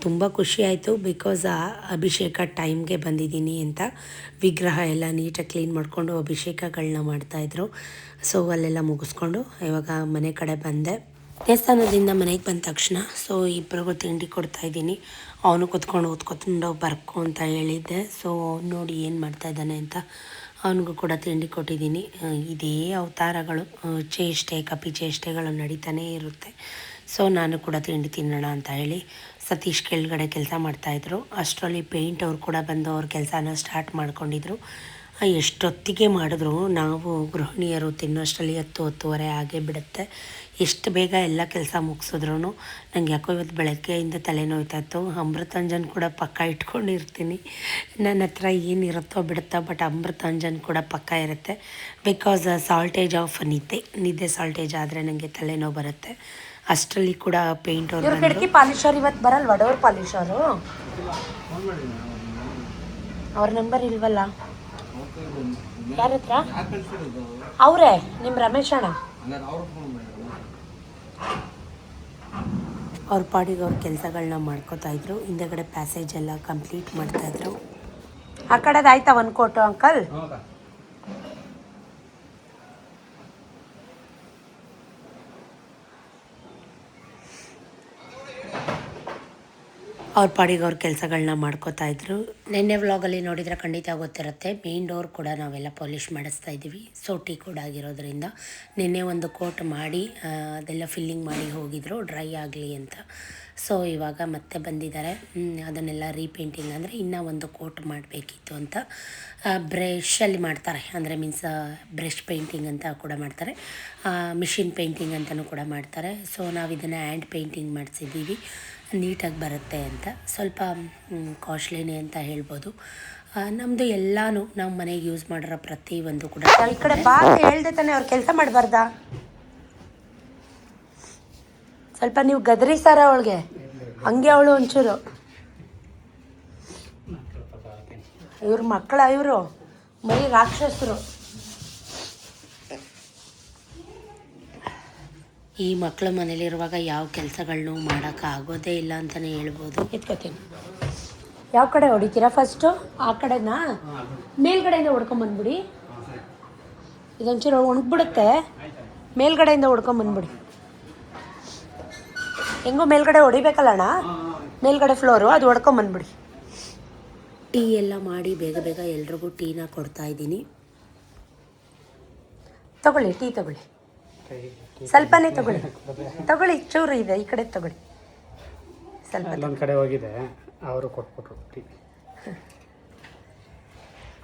ತುಂಬ ಖುಷಿ ಆಯಿತು. ಬಿಕಾಸ್ ಅಭಿಷೇಕ ಟೈಮ್ಗೆ ಬಂದಿದ್ದೀನಿ ಅಂತ ವಿಗ್ರಹ ಎಲ್ಲ ನೀಟಾಗಿ ಕ್ಲೀನ್ ಮಾಡಿಕೊಂಡು ಅಭಿಷೇಕಗಳನ್ನ ಮಾಡ್ತಾಯಿದ್ರು. ಸೊ ಅಲ್ಲೆಲ್ಲ ಮುಗಿಸ್ಕೊಂಡು ಇವಾಗ ಮನೆ ಕಡೆ ಬಂದೆ. ದೇವಸ್ಥಾನದಿಂದ ಮನೆಗೆ ಬಂದ ತಕ್ಷಣ ಸೊ ಇಬ್ಬರಿಗೂ ತಿಂಡಿ ಕೊಡ್ತಾಯಿದ್ದೀನಿ. ಅವನು ಕೂತ್ಕೊಂಡು ಬರ್ಕೊ ಅಂತ ಹೇಳಿದ್ದೆ. ಸೊ ನೋಡಿ ಏನು ಮಾಡ್ತಾಯಿದ್ದಾನೆ ಅಂತ ಅವನಿಗೂ ಕೂಡ ತಿಂಡಿ ಕೊಟ್ಟಿದ್ದೀನಿ. ಇದೇ ಅವತಾರಗಳು, ಚೇಷ್ಟೆ ಕಪಿ ಚೇಷ್ಟೆಗಳು ನಡೀತಾನೇ ಇರುತ್ತೆ. ಸೊ ನಾನು ಕೂಡ ತಿಂಡಿ ತಿನ್ನೋಣ ಅಂತ ಹೇಳಿ ಸತೀಶ್ ಕೆಳಗಡೆ ಕೆಲಸ ಮಾಡ್ತಾಯಿದ್ರು. ಅಷ್ಟರಲ್ಲಿ ಪೇಂಟ್ ಅವ್ರು ಕೂಡ ಬಂದು ಅವ್ರ ಕೆಲಸನ ಸ್ಟಾರ್ಟ್ ಮಾಡ್ಕೊಂಡಿದ್ರು. ಎಷ್ಟೊತ್ತಿಗೆ ಮಾಡಿದ್ರು ನಾವು ಗೃಹಿಣಿಯರು ತಿನ್ನೋಷ್ಟರಲ್ಲಿ 10-10:30 ಆಗೇ ಬಿಡುತ್ತೆ. ಎಷ್ಟು ಬೇಗ ಎಲ್ಲ ಕೆಲಸ ಮುಗಿಸಿದ್ರು ನನಗೆ ಯಾಕೋ ಇವತ್ತು ಬೆಳಗ್ಗೆಯಿಂದ ತಲೆನೋಯ್ತಾಯಿತ್ತು. ಅಮೃತಾಂಜನ್ ಕೂಡ ಪಕ್ಕ ಇಟ್ಕೊಂಡಿರ್ತೀನಿ. ನನ್ನ ಹತ್ರ ಏನಿರುತ್ತೋ ಬಿಡುತ್ತೋ, ಬಟ್ ಅಮೃತಾಂಜನ್ ಕೂಡ ಪಕ್ಕ ಇರುತ್ತೆ. ಬಿಕಾಸ್ ಸಾಲ್ಟೇಜ್ ಆಫ್ ನಿದ್ದೆ ಸಾಲ್ಟೇಜ್ ಆದರೆ ನನಗೆ ತಲೆನೋವು ಬರುತ್ತೆ. ಅಷ್ಟರಲ್ಲಿ ಕೂಡ ಪೇಂಟ್ ಅವ್ರು ಕಿಟಕಿ ಪಾಲಿಶರ್ ಇವತ್ತು ಬರಲ್ವಾ? ಡೋರ್ ಪಾಲಿಶರು ಅವ್ರ ನಂಬರ್ ಇಲ್ವಲ್ಲ ಯಾರ ಹತ್ರ? ಅವರೇ ನಿಮ್ಮ ರಮೇಶ್ ಅಣ್ಣ. ಅವ್ರ ಪಾಡಿಗೆ ಅವ್ರ ಕೆಲಸಗಳನ್ನ ಮಾಡ್ಕೋತಾಯಿದ್ರು. ಹಿಂದೆಗಡೆ ಪ್ಯಾಸೇಜ್ ಎಲ್ಲ ಕಂಪ್ಲೀಟ್ ಮಾಡ್ತಾಯಿದ್ರು. ಆ ಕಡೆದು ಆಯ್ತಾ ಒಂದು ಕೋಟು ಅಂಕಲ್? ಅವ್ರ ಪಾಡಿಗೆ ಅವ್ರ ಕೆಲಸಗಳನ್ನ ಮಾಡ್ಕೋತಾಯಿದ್ರು. ನಿನ್ನೆ ವ್ಲಾಗಲ್ಲಿ ನೋಡಿದರೆ ಖಂಡಿತ ಗೊತ್ತಿರುತ್ತೆ, ಮೇನ್ ಡೋರ್ ಕೂಡ ನಾವೆಲ್ಲ ಪಾಲಿಷ್ ಮಾಡಿಸ್ತಾ ಇದ್ದೀವಿ. ಸೊ ಟೀ ಕೂಡ ಆಗಿರೋದ್ರಿಂದ ನಿನ್ನೆ ಒಂದು ಕೋಟ್ ಮಾಡಿ ಅದೆಲ್ಲ ಫಿಲ್ಲಿಂಗ್ ಮಾಡಿ ಹೋಗಿದ್ರು ಡ್ರೈ ಆಗಲಿ ಅಂತ. ಸೊ ಇವಾಗ ಮತ್ತೆ ಬಂದಿದ್ದಾರೆ. ಅದನ್ನೆಲ್ಲ ರೀಪೇಂಟಿಂಗ್ ಅಂದರೆ ಇನ್ನೂ ಒಂದು ಕೋಟ್ ಮಾಡಬೇಕಿತ್ತು ಅಂತ ಬ್ರಷಲ್ಲಿ ಮಾಡ್ತಾರೆ. ಅಂದರೆ ಮೀನ್ಸ್ ಬ್ರಷ್ ಪೇಂಟಿಂಗ್ ಅಂತ ಕೂಡ ಮಾಡ್ತಾರೆ, ಮಿಷಿನ್ ಪೇಂಟಿಂಗ್ ಅಂತಲೂ ಕೂಡ ಮಾಡ್ತಾರೆ. ಸೊ ನಾವು ಇದನ್ನು ಹ್ಯಾಂಡ್ ಪೇಂಟಿಂಗ್ ಮಾಡಿಸಿದ್ದೀವಿ, ನೀಟಾಗಿ ಬರುತ್ತೆ ಅಂತ. ಸ್ವಲ್ಪ ಕಾಸ್ಟ್ಲಿನೇ ಅಂತ ಹೇಳ್ಬೋದು. ನಮ್ಮದು ಎಲ್ಲನೂ ನಾವು ಮನೆಗೆ ಯೂಸ್ ಮಾಡಿರೋ ಪ್ರತಿಯೊಂದು ಕೂಡ. ಈ ಕಡೆ ಬಾ ಹೇಳ್ದೆ ತಾನೆ, ಅವ್ರು ಕೆಲಸ ಮಾಡಬಾರ್ದಾ? ಸ್ವಲ್ಪ ನೀವು ಗದರಿಸಾರ ಅವಳಿಗೆ, ಹಂಗೆ ಅವಳು ಒಂಚೂರು. ಇವ್ರ ಮಕ್ಕಳ ಇವರು ಮರಿ ರಾಕ್ಷಸರು. ಈ ಮಕ್ಕಳ ಮನೇಲಿರುವಾಗ ಯಾವ ಕೆಲಸಗಳನ್ನೂ ಮಾಡೋಕ್ಕಾಗೋದೇ ಇಲ್ಲ ಅಂತಲೇ ಹೇಳ್ಬೋದು. ಎತ್ಕೋತೀನಿ. ಯಾವ ಕಡೆ ಹೊಡಿತೀರಾ ಫಸ್ಟು? ಆ ಕಡೆನಾ? ಮೇಲ್ಗಡೆಯಿಂದ ಹೊಡ್ಕೊಂಬಂದ್ಬಿಡಿ. ಇದೊಂಚೂರು ಒಣಗ್ಬಿಡುತ್ತೆ, ಮೇಲ್ಗಡೆಯಿಂದ ಹೊಡ್ಕೊಂಬಂದ್ಬಿಡಿ. ಹೆಂಗೋ ಮೇಲ್ಗಡೆ ಹೊಡಿಬೇಕಲ್ಲ ಅಣ್ಣ, ಮೇಲ್ಗಡೆ ಫ್ಲೋರು, ಅದು ಹೊಡ್ಕೊಂಬಂದ್ಬಿಡಿ. ಟೀ ಎಲ್ಲ ಮಾಡಿ ಬೇಗ ಬೇಗ ಎಲ್ರಿಗೂ ಟೀನ ಕೊಡ್ತಾಯಿದ್ದೀನಿ. ತಗೊಳ್ಳಿ, ಟೀ ತಗೊಳ್ಳಿ, ಸ್ವಲ್ಪನೇ ತಗೊಳ್ಳಿ, ಚೂರು ಇದೆ, ಈ ಕಡೆ ತಗೊಳ್ಳಿ ಸ್ವಲ್ಪ. ಒಂದು ಕಡೆ ಹೋಗಿದೆ, ಅವರು ಕೊಟ್ಬಿಟ್ರು ಟೀ.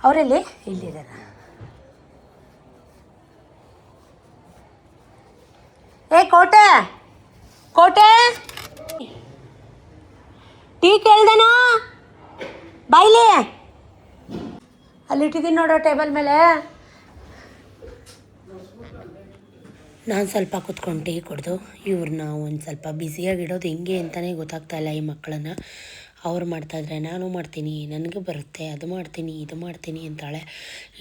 ಅವರೆಲ್ಲಿ? ಇಲ್ಲಿದ್ದಾರೆ. ಏ ಕೋಟೆ ಟೀ ಕೇಳ್ದೇನೋ? ಬಾಯ್ಲಿ, ಅಲ್ಲಿಟ್ಟಿದ್ದೀನಿ ನೋಡೋ ಟೇಬಲ್ ಮೇಲೆ. ನಾನು ಸ್ವಲ್ಪ ಕೂತ್ಕೊಂಡು ಟೀ ಕುಡ್ದು ಇವ್ರನ್ನ ಒಂದು ಸ್ವಲ್ಪ ಬ್ಯುಸಿಯಾಗಿಡೋದು ಹೆಂಗೆ ಅಂತಲೇ ಗೊತ್ತಾಗ್ತಾಯಿಲ್ಲ ಈ ಮಕ್ಕಳನ್ನು. ಅವ್ರು ಮಾಡ್ತಾಯಿದ್ರೆ ನಾನು ಮಾಡ್ತೀನಿ, ನನಗೂ ಬರುತ್ತೆ, ಅದು ಮಾಡ್ತೀನಿ ಇದು ಮಾಡ್ತೀನಿ ಅಂತಾಳೆ.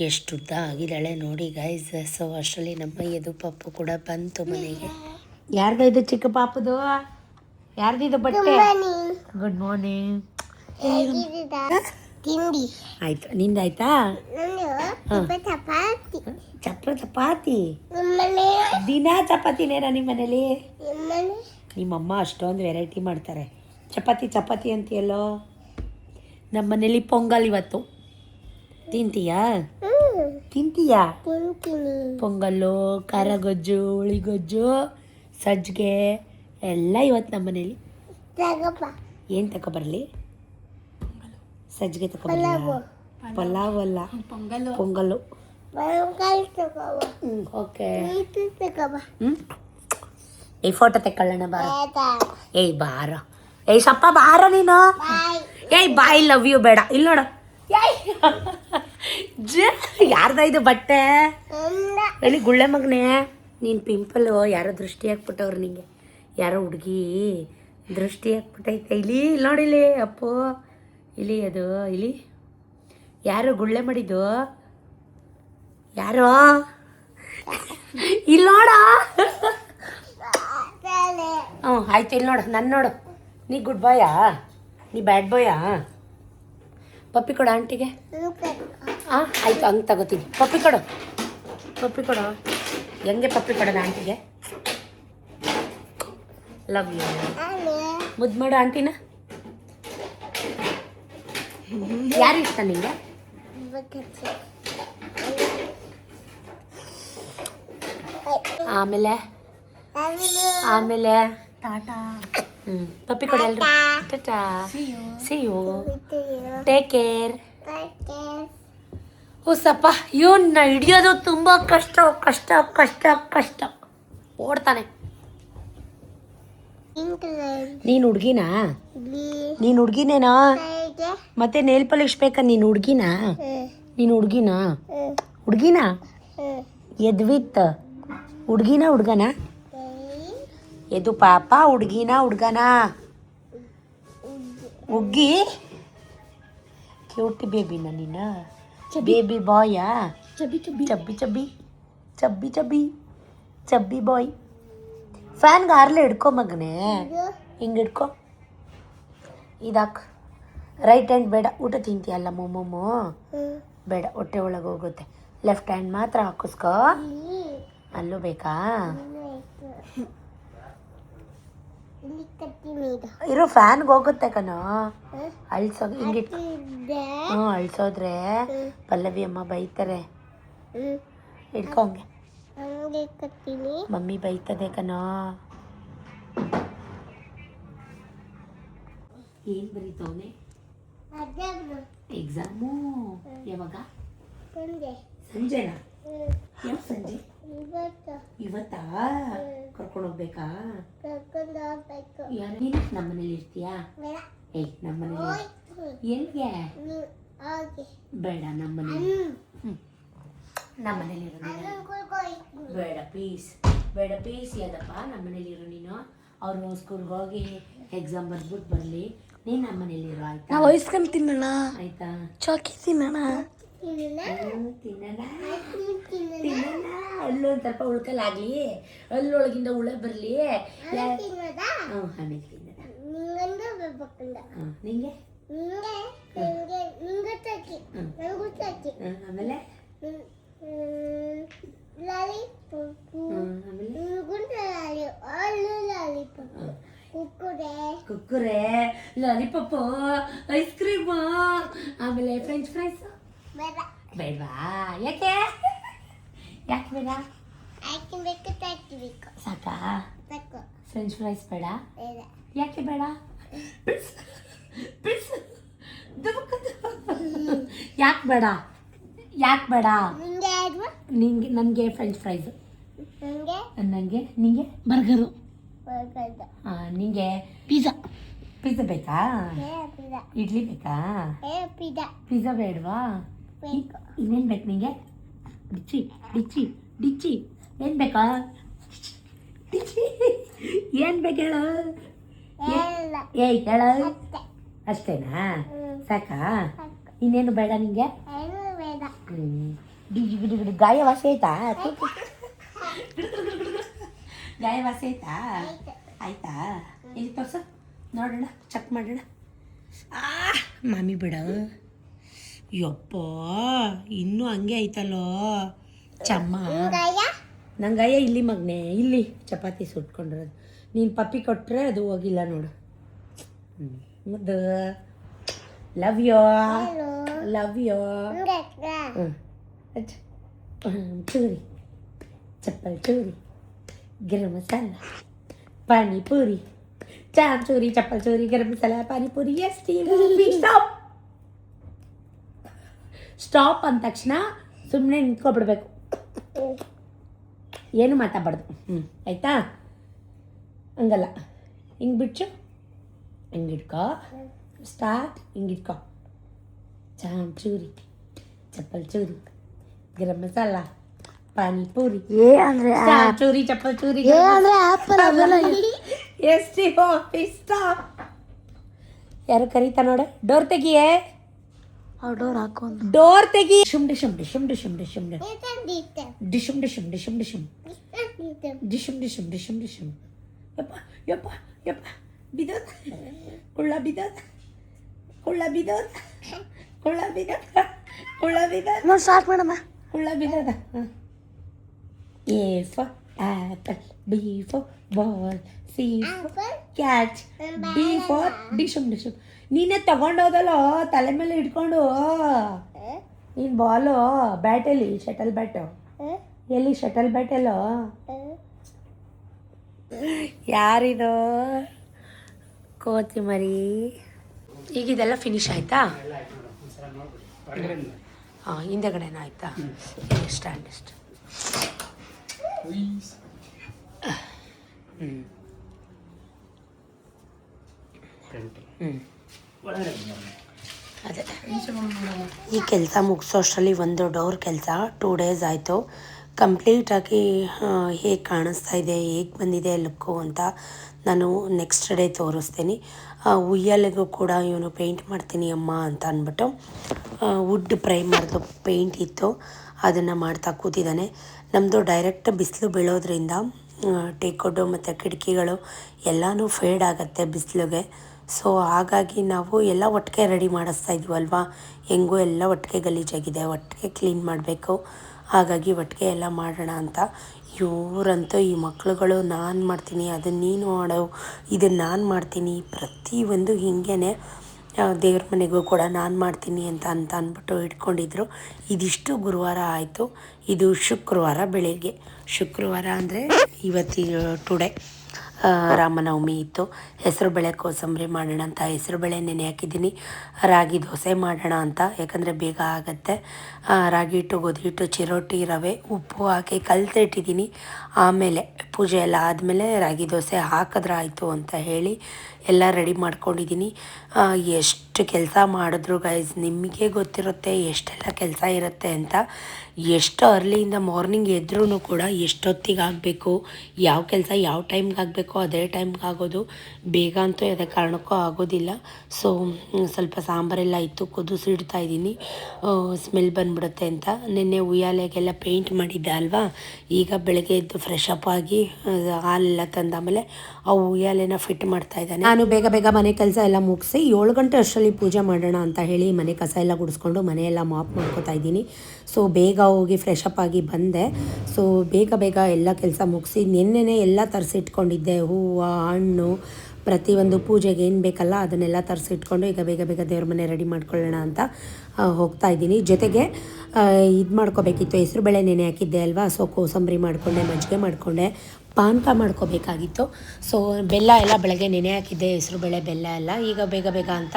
ಎಷ್ಟು ಉದ್ದ ಆಗಿದ್ದಾಳೆ ನೋಡಿ ಗೈಸ್. ಸೊ ಅಷ್ಟರಲ್ಲಿ ನಮ್ಮ ಯದು ಪಪ್ಪು ಕೂಡ ಬಂತು ಮನೆಗೆ. ಯಾರ್ದು ಇದು ಚಿಕ್ಕ ಪಾಪದು? ಯಾರ್ದಿದು ಬಟ್ಟೆ? Good morning. ತಿಂಡಿ ಆಯ್ತು, ನಿಂದಾಯ್ತಾ? ಚಪಾತಿ ದಿನ ಚಪಾತಿನೇನಾ ನಿಮ್ಮ ಮನೇಲಿ? ನಿಮ್ಮಮ್ಮ ಅಷ್ಟೊಂದು ವೆರೈಟಿ ಮಾಡ್ತಾರೆ. ಚಪಾತಿ ಅಂತೀಯಲ್ಲೋ. ನಮ್ಮ ಮನೇಲಿ ಪೊಂಗಲ್ ಇವತ್ತು. ತಿಂತೀಯಾ? ಪೊಂಗಲ್ಲು, ಖಾರ ಗೊಜ್ಜು, ಹುಳಿ ಗೊಜ್ಜು, ಸಜ್ಜಿಗೆ ಎಲ್ಲ ಇವತ್ತು ನಮ್ಮ ಮನೇಲಿ. ಏನು ತಗೊಬರಲಿ? ಸಜ್ಜಿಗೆ ತಗೊಬರಲ್ಲ? ಪಲಾವ್ ಅಲ್ಲ, ಪೊಂಗಲ್ಲು. ಓಕೆ. ಈ ಫೋಟೋ ತೆಕ್ಕೊಳ್ಳೋಣ ಬಾರ. ಏಯ್ ಬಾರ, ಏಯ್ ಸಪ್ಪ ಬಾರ ನೀನು. ಏಯ್ ಬಾಯ್ ಲವ್ ಯು ಬೇಡ. ಇಲ್ಲಿ ನೋಡು, ಯಾರ್ದ ಇದು ಬಟ್ಟೆ ಹೇಳಿ ಗುಳ್ಳೆ ಮಗನೇ. ನೀನು ಪಿಂಪಲ್ಲು ಯಾರೋ ದೃಷ್ಟಿ ಹಾಕ್ಬಿಟ್ಟವ್ರು ನಿಂಗೆ, ಯಾರೋ ಹುಡುಗಿ ದೃಷ್ಟಿ ಹಾಕ್ಬಿಟ್ಟೈತೆ. ಇಲ್ಲಿ ನೋಡಿಲಿ ಅಪ್ಪು, ಇಲ್ಲಿ ಅದು ಇಲ್ಲಿ ಯಾರು ಗುಳ್ಳೆ ಮಾಡಿದ್ದು, ಯಾರೋ ಇಲ್ಲಿ ನೋಡ. ಹ್ಞೂ ಆಯ್ತು, ಇಲ್ಲಿ ನೋಡು ನನ್ನ ನೋಡು. ನೀ ಗುಡ್ ಬಾಯಾ, ನೀ ಬ್ಯಾಡ್ ಬಾಯಾ? ಪಪ್ಪಿ ಕೊಡು ಆಂಟಿಗೆ. ಹಾಂ ಆಯಿತು, ಹಂಗೆ ತಗೋತೀನಿ. ಪಪ್ಪಿ ಕೊಡು, ಪಪ್ಪಿ ಕೊಡು. ಹೆಂಗೆ ಪಪ್ಪಿ ಕೊಡೋಣ ಆಂಟಿಗೆ? Love you. ಮುದ್ದು ಮಾಡು ಆಂಟಿನ. ಯಾರು ಇಷ್ಟ ನಿಂಗೆ? ಆಮೇಲೆ ಆಮೇಲೆ ಟಾಟಾ. ಪಪ್ಪಿ ಕೊಡು ಎಲ್ರು. Tata, see you, take care. ಹುಸಪ್ಪ ಇವನ್ನ ಹಿಡಿಯೋದು ತುಂಬ ಕಷ್ಟ ಕಷ್ಟ ಕಷ್ಟ ಕಷ್ಟ. ಓಡ್ತಾನೆ. ನೀನು ಹುಡ್ಗಿನಾ? ನೀನು ಹುಡ್ಗಿನೇನಾ? ಮತ್ತೆ ನೇಲ್ ಪಾಲಿಶ್ ಬೇಕಾ? ನೀನು ಹುಡ್ಗಿನಾ? ನೀನು ಹುಡ್ಗಿನಾ? ಹುಡ್ಗಿನಾ? ಎದ್ವಿತ್ ಹುಡ್ಗಿನ ಹುಡ್ಗನ? ಎದು ಪಾಪ ಹುಡ್ಗಿನ ಹುಡ್ಗನ? ಹುಗ್ಗಿ ಕ್ಯೂಟಿ ಬೇಬಿನ ನೀನ? ಬೇಬಿ ಬಾಯಾ? ಚಬ್ಬಿ ಚಬ್ಬಿ ಚಬ್ಬಿ ಚಬ್ಬಿ ಚಬ್ಬಿ ಚಬ್ಬಿ ಚಬ್ಬಿ ಬಾಯ್. ಫ್ಯಾನ್ಗೆ ಹಾರ್ಲೆ ಹಿಡ್ಕೊ ಮಗನೇ, ಹಿಂಗೆ ಹಿಡ್ಕೊ. ಇದಾಕ್ ರೈಟ್ ಹ್ಯಾಂಡ್ ಬೇಡ, ಊಟ ತಿಂತೀಯಲ್ಲ ಮೊಮ್ಮಮ್ಮು, ಬೇಡ ಹೊಟ್ಟೆ ಒಳಗೆ ಹೋಗುತ್ತೆ. ಲೆಫ್ಟ್ ಹ್ಯಾಂಡ್ ಮಾತ್ರ ಹಾಕಿಸ್ಕೊ. ಅಲ್ಲೂ ಬೇಕಾ? ಇರೋ ಫ್ಯಾನ್ಗೆ ಹೋಗುತ್ತೆ ಕಣೋ. ಅಳ್ಸೋ ಹಿಂಗೆ ಹ್ಞೂ, ಅಳ್ಸೋದ್ರೆ ಪಲ್ಲವಿ ಅಮ್ಮ ಬೈತಾರೆ. ಹಿಡ್ಕೊಂಗೆ, ಮಮ್ಮಿ ಬೈತದೆ ಕಣೋ. ಏನು ಬರೀತವನೆ? ಎಕ್ಸಾಮು ಯಾವಾಗ? ಸಂಜೆನಾ? ಯಾವ ಸಂಜೆ? ಇವತ್ತಾ? ಕರ್ಕೊಂಡು ಹೋಗ್ಬೇಕಾ? ಯಾರು ನೀನು? ನಮ್ಮ ಮನೇಲಿ ಇರ್ತೀಯಾ? ಏಯ್ ನಮ್ಮ ಮನೇಲಿ ಎಲ್ಲಿಗೆ? ಬೇಡ, ನಮ್ಮ ಮನೇಲಿ. ನಮ್ಮ ಮನೇಲಿ ಇರೋ ನೀನು. ಬೇಡ ಪ್ಲೀಸ್, ಬೇಡ ಪ್ಲೀಸ್. ಯಾದಪ್ಪ ನಮ್ಮ ಮನೇಲಿ ಇರೋ ನೀನು. ಅವ್ರು ಸ್ಕೂಲ್ಗೆ ಹೋಗಿ ಎಕ್ಸಾಮ್ ಬರ್ಬಿಟ್ಟು ಬರಲಿ. ನೀನು ನಮ್ಮ ಮನೇಲಿ ಇರೋ ಆಯ್ತಾ? ನಾವು ಐಸ್ಕ್ರೀಮ್ ತಿನ್ನೋಣ ಆಯ್ತಾ? ಚಾಕಿ ತಿನ್ನೋಣ ತಿನ್ನೋಣ ತಿನ್ನೋಣ. ಅಲ್ಲೊಂದು ಸ್ವಲ್ಪ ಉಳ್ಕಲಾಗಲಿ, ಅಲ್ಲೊಳಗಿಂದ ಹುಳ ಬರಲಿ. ಹ್ಞೂ ಆಮೇಲೆ ತಿನ್ನೋಣ. ನಿಂಗೆ ಆಮೇಲೆ ಕುಕ್ಕುರೆ, ಲಾಲಿಪಾಪು, ಐಸ್ ಕ್ರೀಮು, ಆಮೇಲೆ ಫ್ರೆಂಚ್ ಫ್ರೈಸ್ ಬೇಡವಾ? ಯಾಕೆ ಯಾಕೆ ಬೇಡ? ಸಾಕಾ? ಫ್ರೆಂಚ್ ಫ್ರೈಸ್ ಬೇಡ? ಯಾಕೆ ಬೇಡ? ಯಾಕೆ ಬೇಡ? ಯಾಕೆ ಬೇಡ? ನಿಂಗೆ ನನಗೆ ಫ್ರೆಂಚ್ ಫ್ರೈಸ್, ನನಗೆ ನಿಂಗೆ ಬರ್ಗರು, ನಿಂಗೆ ಪಿಜ್ಜಾ. ಪಿಜ್ಜಾ ಬೇಕಾ? ಇಡ್ಲಿ ಬೇಕಾ? ಪಿಜ್ಜಾ ಬೇಡವಾ? ಇನ್ನೇನು ಬೇಕು ನಿಂಗೆ? ಡಿಚ್ಚಿ ಡಿಚ್ಚಿ ಡಿಚ್ಚಿ ಏನು ಬೇಕಾ? ಡಿಚ್ಚಿ ಏನು ಬೇಕು ಹೇಳು? ಏಯ್ ಹೇಳು. ಅಷ್ಟೇನಾ? ಸಾಕಾ? ಇನ್ನೇನು ಬೇಡ ನಿಂಗೆ? ಗಾಯ ವಾಸಿ ಆಯ್ತಾ? ಗಾಯ ವಾಸಿ ಆಯ್ತಾ? ಆಯ್ತಾ? ಇಲ್ಲಿ ತೋರ್ಸು ನೋಡೋಣ, ಚೆಕ್ ಮಾಡೋಣ. ಮಾಮಿ ಬಿಡ. ಯಪ್ಪ ಇನ್ನೂ ಹಂಗೆ ಐತಲ್ಲೋ ಚಮ್ಮ. ನಂಗೆ ಗಾಯ ಇಲ್ಲಿ ಮಗನೆ, ಇಲ್ಲಿ ಚಪಾತಿ ಸುಟ್ಕೊಂಡಿರೋದು. ನೀನು ಪಪ್ಪಿ ಕೊಟ್ಟರೆ ಅದು ಹೋಗಿಲ್ಲ ನೋಡು. ಮುದ್ದು ಲವ್ ಯೋ, ಲವ್ ಯೋ. ಚೂರಿ ಚಪ್ಪಲ್ ಚೂರಿ, ಗರಂ ಮಸಾಲ, ಪಾನಿಪುರಿ, ಚಾಪ್ ಚೂರಿ, ಚಪ್ಪಲ್ ಚೂರಿ, garam masala, panipuri. Yes stop. Stop ಅಂದ ತಕ್ಷಣ ಸುಮ್ಮನೆ ನಿಂತ್ಕೊಬಿಡ್ಬೇಕು, ಏನು ಮಾತಾಡಬಾರ್ದು. ಆಯಿತಾ? ಹಂಗಲ್ಲ, ಹಿಂಗೆ ಬಿಟ್ಟು ಹಿಂಗಿಡ್ಕೊ. ಸ್ಟಾರ್ಟ್. ಹಿಂಗಿಡ್ಕೊ. ಚೂರಿ, ಚಪ್ಪಲ್ ಚೂರಿ, ಗರಂ ಮಸಾಲ, ಪಾನಿಪೂರಿ, ಚೂರಿ, ಚಪ್ಪಲ್ ಚೂರಿ, ಎಷ್ಟು ಸ್ಟಾಪ್. ಯಾರು ಕರೀತಾ ನೋಡ? ಡೋರ್ ತೆಗಿಯೇ, ಡೋರ್ ಹಾಕೊಂಡು ಡೋರ್ ತೆಗಿ. ಡಿಶುಮ್ ಡಿಶುಮ್ ಡಿಶುಮ್ ಡಿಶುಮ್ ಡಿಶುಮ್ ಡಿಶುಮ್ ಡಿಶುಮ್ ಡಿಶುಮ್ ಡಿಶುಮ್ ಡಿಶುಮ್ ಡಿಶುಮ್ ಡಿಶುಮ್ ಡಿಶುಮ್. ಯಪ್ಪ ಯಪ್ಪ ಯಪ್ಪ, ಬಿದ್ದೋದ, ಕುಳ್ಳ ಬಿದ್ದೋದ, ಕುಳ್ಳ ಬಿದ್ದೋದ, ಕುಳ್ಳ ಬಿದ್ದೋದ, ಕುಳ್ಳ ಬಿದ್ದೋದ. ನೋಡಿ ಸ್ಟಾರ್ಟ್ ಮಾಡಮ್ಮ. ಕುಳ್ಳ ಬಿದ್ದೋದ. A for apple, B for ball, C for cat, D for ಡಿಶುಮ್ ಡಿಶುಮ್. ನೀನೇ ತಗೊಂಡೋದಲ್ಲೋ ತಲೆ ಮೇಲೆ ಇಟ್ಕೊಂಡು. ನೀನು ಬಾಲು ಬ್ಯಾಟಲ್ಲಿ, ಶಟಲ್ ಬ್ಯಾಟು ಎಲ್ಲಿ? ಶಟಲ್ ಬ್ಯಾಟಲ್ಲೋ. ಯಾರಿದು? ಕೋತಿ ಮರಿ. ಈಗ ಇದೆಲ್ಲ ಫಿನಿಶ್ ಆಯಿತಾ? ಹಾಂ, ಹಿಂದೆಗಡೆನ ಆಯಿತಾ? ಸ್ಟ್ಯಾಂಡ್ ಇಷ್ಟು. ಅದೇ ಈ ಕೆಲಸ ಮುಗಿಸೋ ಅಷ್ಟರಲ್ಲಿ ಒಂದು ಡೋರ್ ಕೆಲಸ 2 days ಆಯಿತು. ಕಂಪ್ಲೀಟಾಗಿ ಹೇಗೆ ಕಾಣಿಸ್ತಾ ಇದೆ, ಹೇಗೆ ಬಂದಿದೆ ಲುಕ್ಕು ಅಂತ ನಾನು ನೆಕ್ಸ್ಟ್ ಡೇ ತೋರಿಸ್ತೀನಿ. ಉಯ್ಯಾಲೆಗೂ ಕೂಡ ಇವನು ಪೇಂಟ್ ಮಾಡ್ತೀನಿ ಅಮ್ಮ ಅಂತ ಅಂದ್ಬಿಟ್ಟು ವುಡ್ ಪ್ರೈಮರ್ದು ಪೇಂಟ್ ಇತ್ತು, ಅದನ್ನು ಮಾಡ್ತಾ ಕೂತಿದ್ದಾನೆ. ನಮ್ಮದು ಡೈರೆಕ್ಟ್ ಬಿಸಿಲು ಬೀಳೋದ್ರಿಂದ ಟೇಕೋಡು ಮತ್ತು ಕಿಟಕಿಗಳು ಎಲ್ಲನೂ ಫೇಡ್ ಆಗುತ್ತೆ ಬಿಸಿಲಿಗೆ. ಸೊ ಹಾಗಾಗಿ ನಾವು ಎಲ್ಲ ಒಟ್ಟಿಗೆ ರೆಡಿ ಮಾಡಿಸ್ತಾ ಇದ್ವಲ್ವ, ಹೆಂಗೂ ಎಲ್ಲ ಒಟ್ಟಿಗೆ ಗಲೀಜಾಗಿದೆ, ಒಟ್ಟಿಗೆ ಕ್ಲೀನ್ ಮಾಡಬೇಕು. ಹಾಗಾಗಿ ಒಟ್ಟಿಗೆ ಎಲ್ಲ ಮಾಡೋಣ ಅಂತ. ಇವರಂತೂ ಈ ಮಕ್ಳುಗಳು ನಾನು ಮಾಡ್ತೀನಿ, ಅದನ್ನು ನೀನು ಮಾಡು, ಇದನ್ನು ನಾನು ಮಾಡ್ತೀನಿ, ಪ್ರತಿಯೊಂದು ಹಿಂಗೇ ದೇವ್ರ ಮನೆಗೂ ಕೂಡ ನಾನು ಮಾಡ್ತೀನಿ ಅಂತ ಅಂದ್ಬಿಟ್ಟು ಇಟ್ಕೊಂಡಿದ್ರು. ಇದಿಷ್ಟು ಗುರುವಾರ ಆಯಿತು. ಇದು ಶುಕ್ರವಾರ ಬೆಳಿಗ್ಗೆ. ಶುಕ್ರವಾರ ಅಂದರೆ ಟುಡೇ ರಾಮನವಮಿ ಇತ್ತು. ಹೆಸರುಬೇಳೆ ಕೋಸಂಬರಿ ಮಾಡೋಣ ಅಂತ ಹೆಸರುಬೇಳೆ ನೆನೆ ಹಾಕಿದ್ದೀನಿ. ರಾಗಿ ದೋಸೆ ಮಾಡೋಣ ಅಂತ, ಯಾಕಂದರೆ ಬೇಗ ಆಗುತ್ತೆ. ರಾಗಿ ಹಿಟ್ಟು, ಗೋಧಿ ಹಿಟ್ಟು, ಚಿರೋಟಿ ರವೆ, ಉಪ್ಪು ಹಾಕಿ ಕಲಸಿಟ್ಟಿದ್ದೀನಿ. ಆಮೇಲೆ ಪೂಜೆ ಎಲ್ಲ ಆದಮೇಲೆ ರಾಗಿ ದೋಸೆ ಹಾಕಿದ್ರೆ ಆಯಿತು ಅಂತ ಹೇಳಿ ಎಲ್ಲ ರೆಡಿ ಮಾಡ್ಕೊಂಡಿದ್ದೀನಿ. ಎಷ್ಟು ಕೆಲಸ ಮಾಡಿದ್ರು ಗೈಸ್, ನಿಮಗೆ ಗೊತ್ತಿರುತ್ತೆ ಎಷ್ಟೆಲ್ಲ ಕೆಲಸ ಇರುತ್ತೆ ಅಂತ. ಎಷ್ಟು ಅರ್ಲಿಯಿಂದ ಮಾರ್ನಿಂಗ್ ಎದ್ರೂ ಕೂಡ ಎಷ್ಟೊತ್ತಿಗೆ ಆಗಬೇಕು, ಯಾವ ಕೆಲಸ ಯಾವ ಟೈಮ್ಗೆ ಆಗಬೇಕು ಅದೇ ಟೈಮ್ಗೆ ಆಗೋದು. ಬೇಗ ಅಂತೂ ಯಾವುದೇ ಕಾರಣಕ್ಕೂ ಆಗೋದಿಲ್ಲ. ಸೊ ಸ್ವಲ್ಪ ಸಾಂಬಾರೆಲ್ಲ ಇತ್ತು, ಕುದಿಸಿಡ್ತಾ ಇದ್ದೀನಿ, ಸ್ಮೆಲ್ ಬಂದ್ಬಿಡುತ್ತೆ ಅಂತ. ನಿನ್ನೆ ಉಯ್ಯಾಲೆಗೆಲ್ಲ ಪೇಂಟ್ ಮಾಡಿದ್ದೆ ಅಲ್ವಾ, ಈಗ ಬೆಳಗ್ಗೆ ಎದ್ದು ಫ್ರೆಶ್ ಅಪ್ ಆಗಿ ಹಾಲೆಲ್ಲ ತಂದಾಮೇಲೆ ಆ ಉಯ್ಯಾಲೆನ ಫಿಟ್ ಮಾಡ್ತಾ ಇದ್ದಾನೆ. ನಾನು ಬೇಗ ಬೇಗ ಮನೆ ಕೆಲಸ ಎಲ್ಲ ಮುಗಿಸಿ 7 ಗಂಟೆ ಅಷ್ಟರಲ್ಲಿ ಪೂಜೆ ಮಾಡೋಣ ಅಂತ ಹೇಳಿ ಮನೆ ಕಸ ಎಲ್ಲ ಗುಡಿಸ್ಕೊಂಡು ಮನೆಯೆಲ್ಲ ಮಾಪ್ ಮಾಡ್ಕೋತಾ ಇದ್ದೀನಿ. ಸೊ ಬೇಗ ಹೋಗಿ ಫ್ರೆಶ್ ಅಪ್ ಆಗಿ ಬಂದೆ. ಸೊ ಬೇಗ ಬೇಗ ಎಲ್ಲ ಕೆಲಸ ಮುಗಿಸಿ ನಿನ್ನೆನೇ ಎಲ್ಲ ತರಿಸಿಟ್ಕೊಂಡಿದ್ದೆ, ಹೂವು, ಹಣ್ಣು, ಪ್ರತಿಯೊಂದು ಪೂಜೆಗೆ ಏನು ಬೇಕಲ್ಲ ಅದನ್ನೆಲ್ಲ ತರಿಸಿಟ್ಕೊಂಡು ಈಗ ಬೇಗ ಬೇಗ ದೇವ್ರ ಮನೆ ರೆಡಿ ಮಾಡ್ಕೊಳ್ಳೋಣ ಅಂತ ಹೋಗ್ತಾ ಇದ್ದೀನಿ. ಜೊತೆಗೆ ಇದು ಮಾಡ್ಕೋಬೇಕಿತ್ತು, ಹೆಸರುಬೇಳೆ ನೆನೆ ಹಾಕಿದ್ದೆ ಅಲ್ವಾ, ಸೊ ಕೋಸಂಬರಿ ಮಾಡಿಕೊಂಡೆ, ಮಜ್ಜಿಗೆ ಮಾಡಿಕೊಂಡೆ, ಪಾನಕ ಮಾಡ್ಕೋಬೇಕಾಗಿತ್ತು. ಸೊ ಬೆಲ್ಲ ಎಲ್ಲ ಬೆಳಗ್ಗೆ ನೆನೆ ಹಾಕಿದ್ದೆ, ಹೆಸರುಬೇಳೆ ಬೆಲ್ಲ ಎಲ್ಲ. ಈಗ ಬೇಗ ಬೇಗ ಅಂತ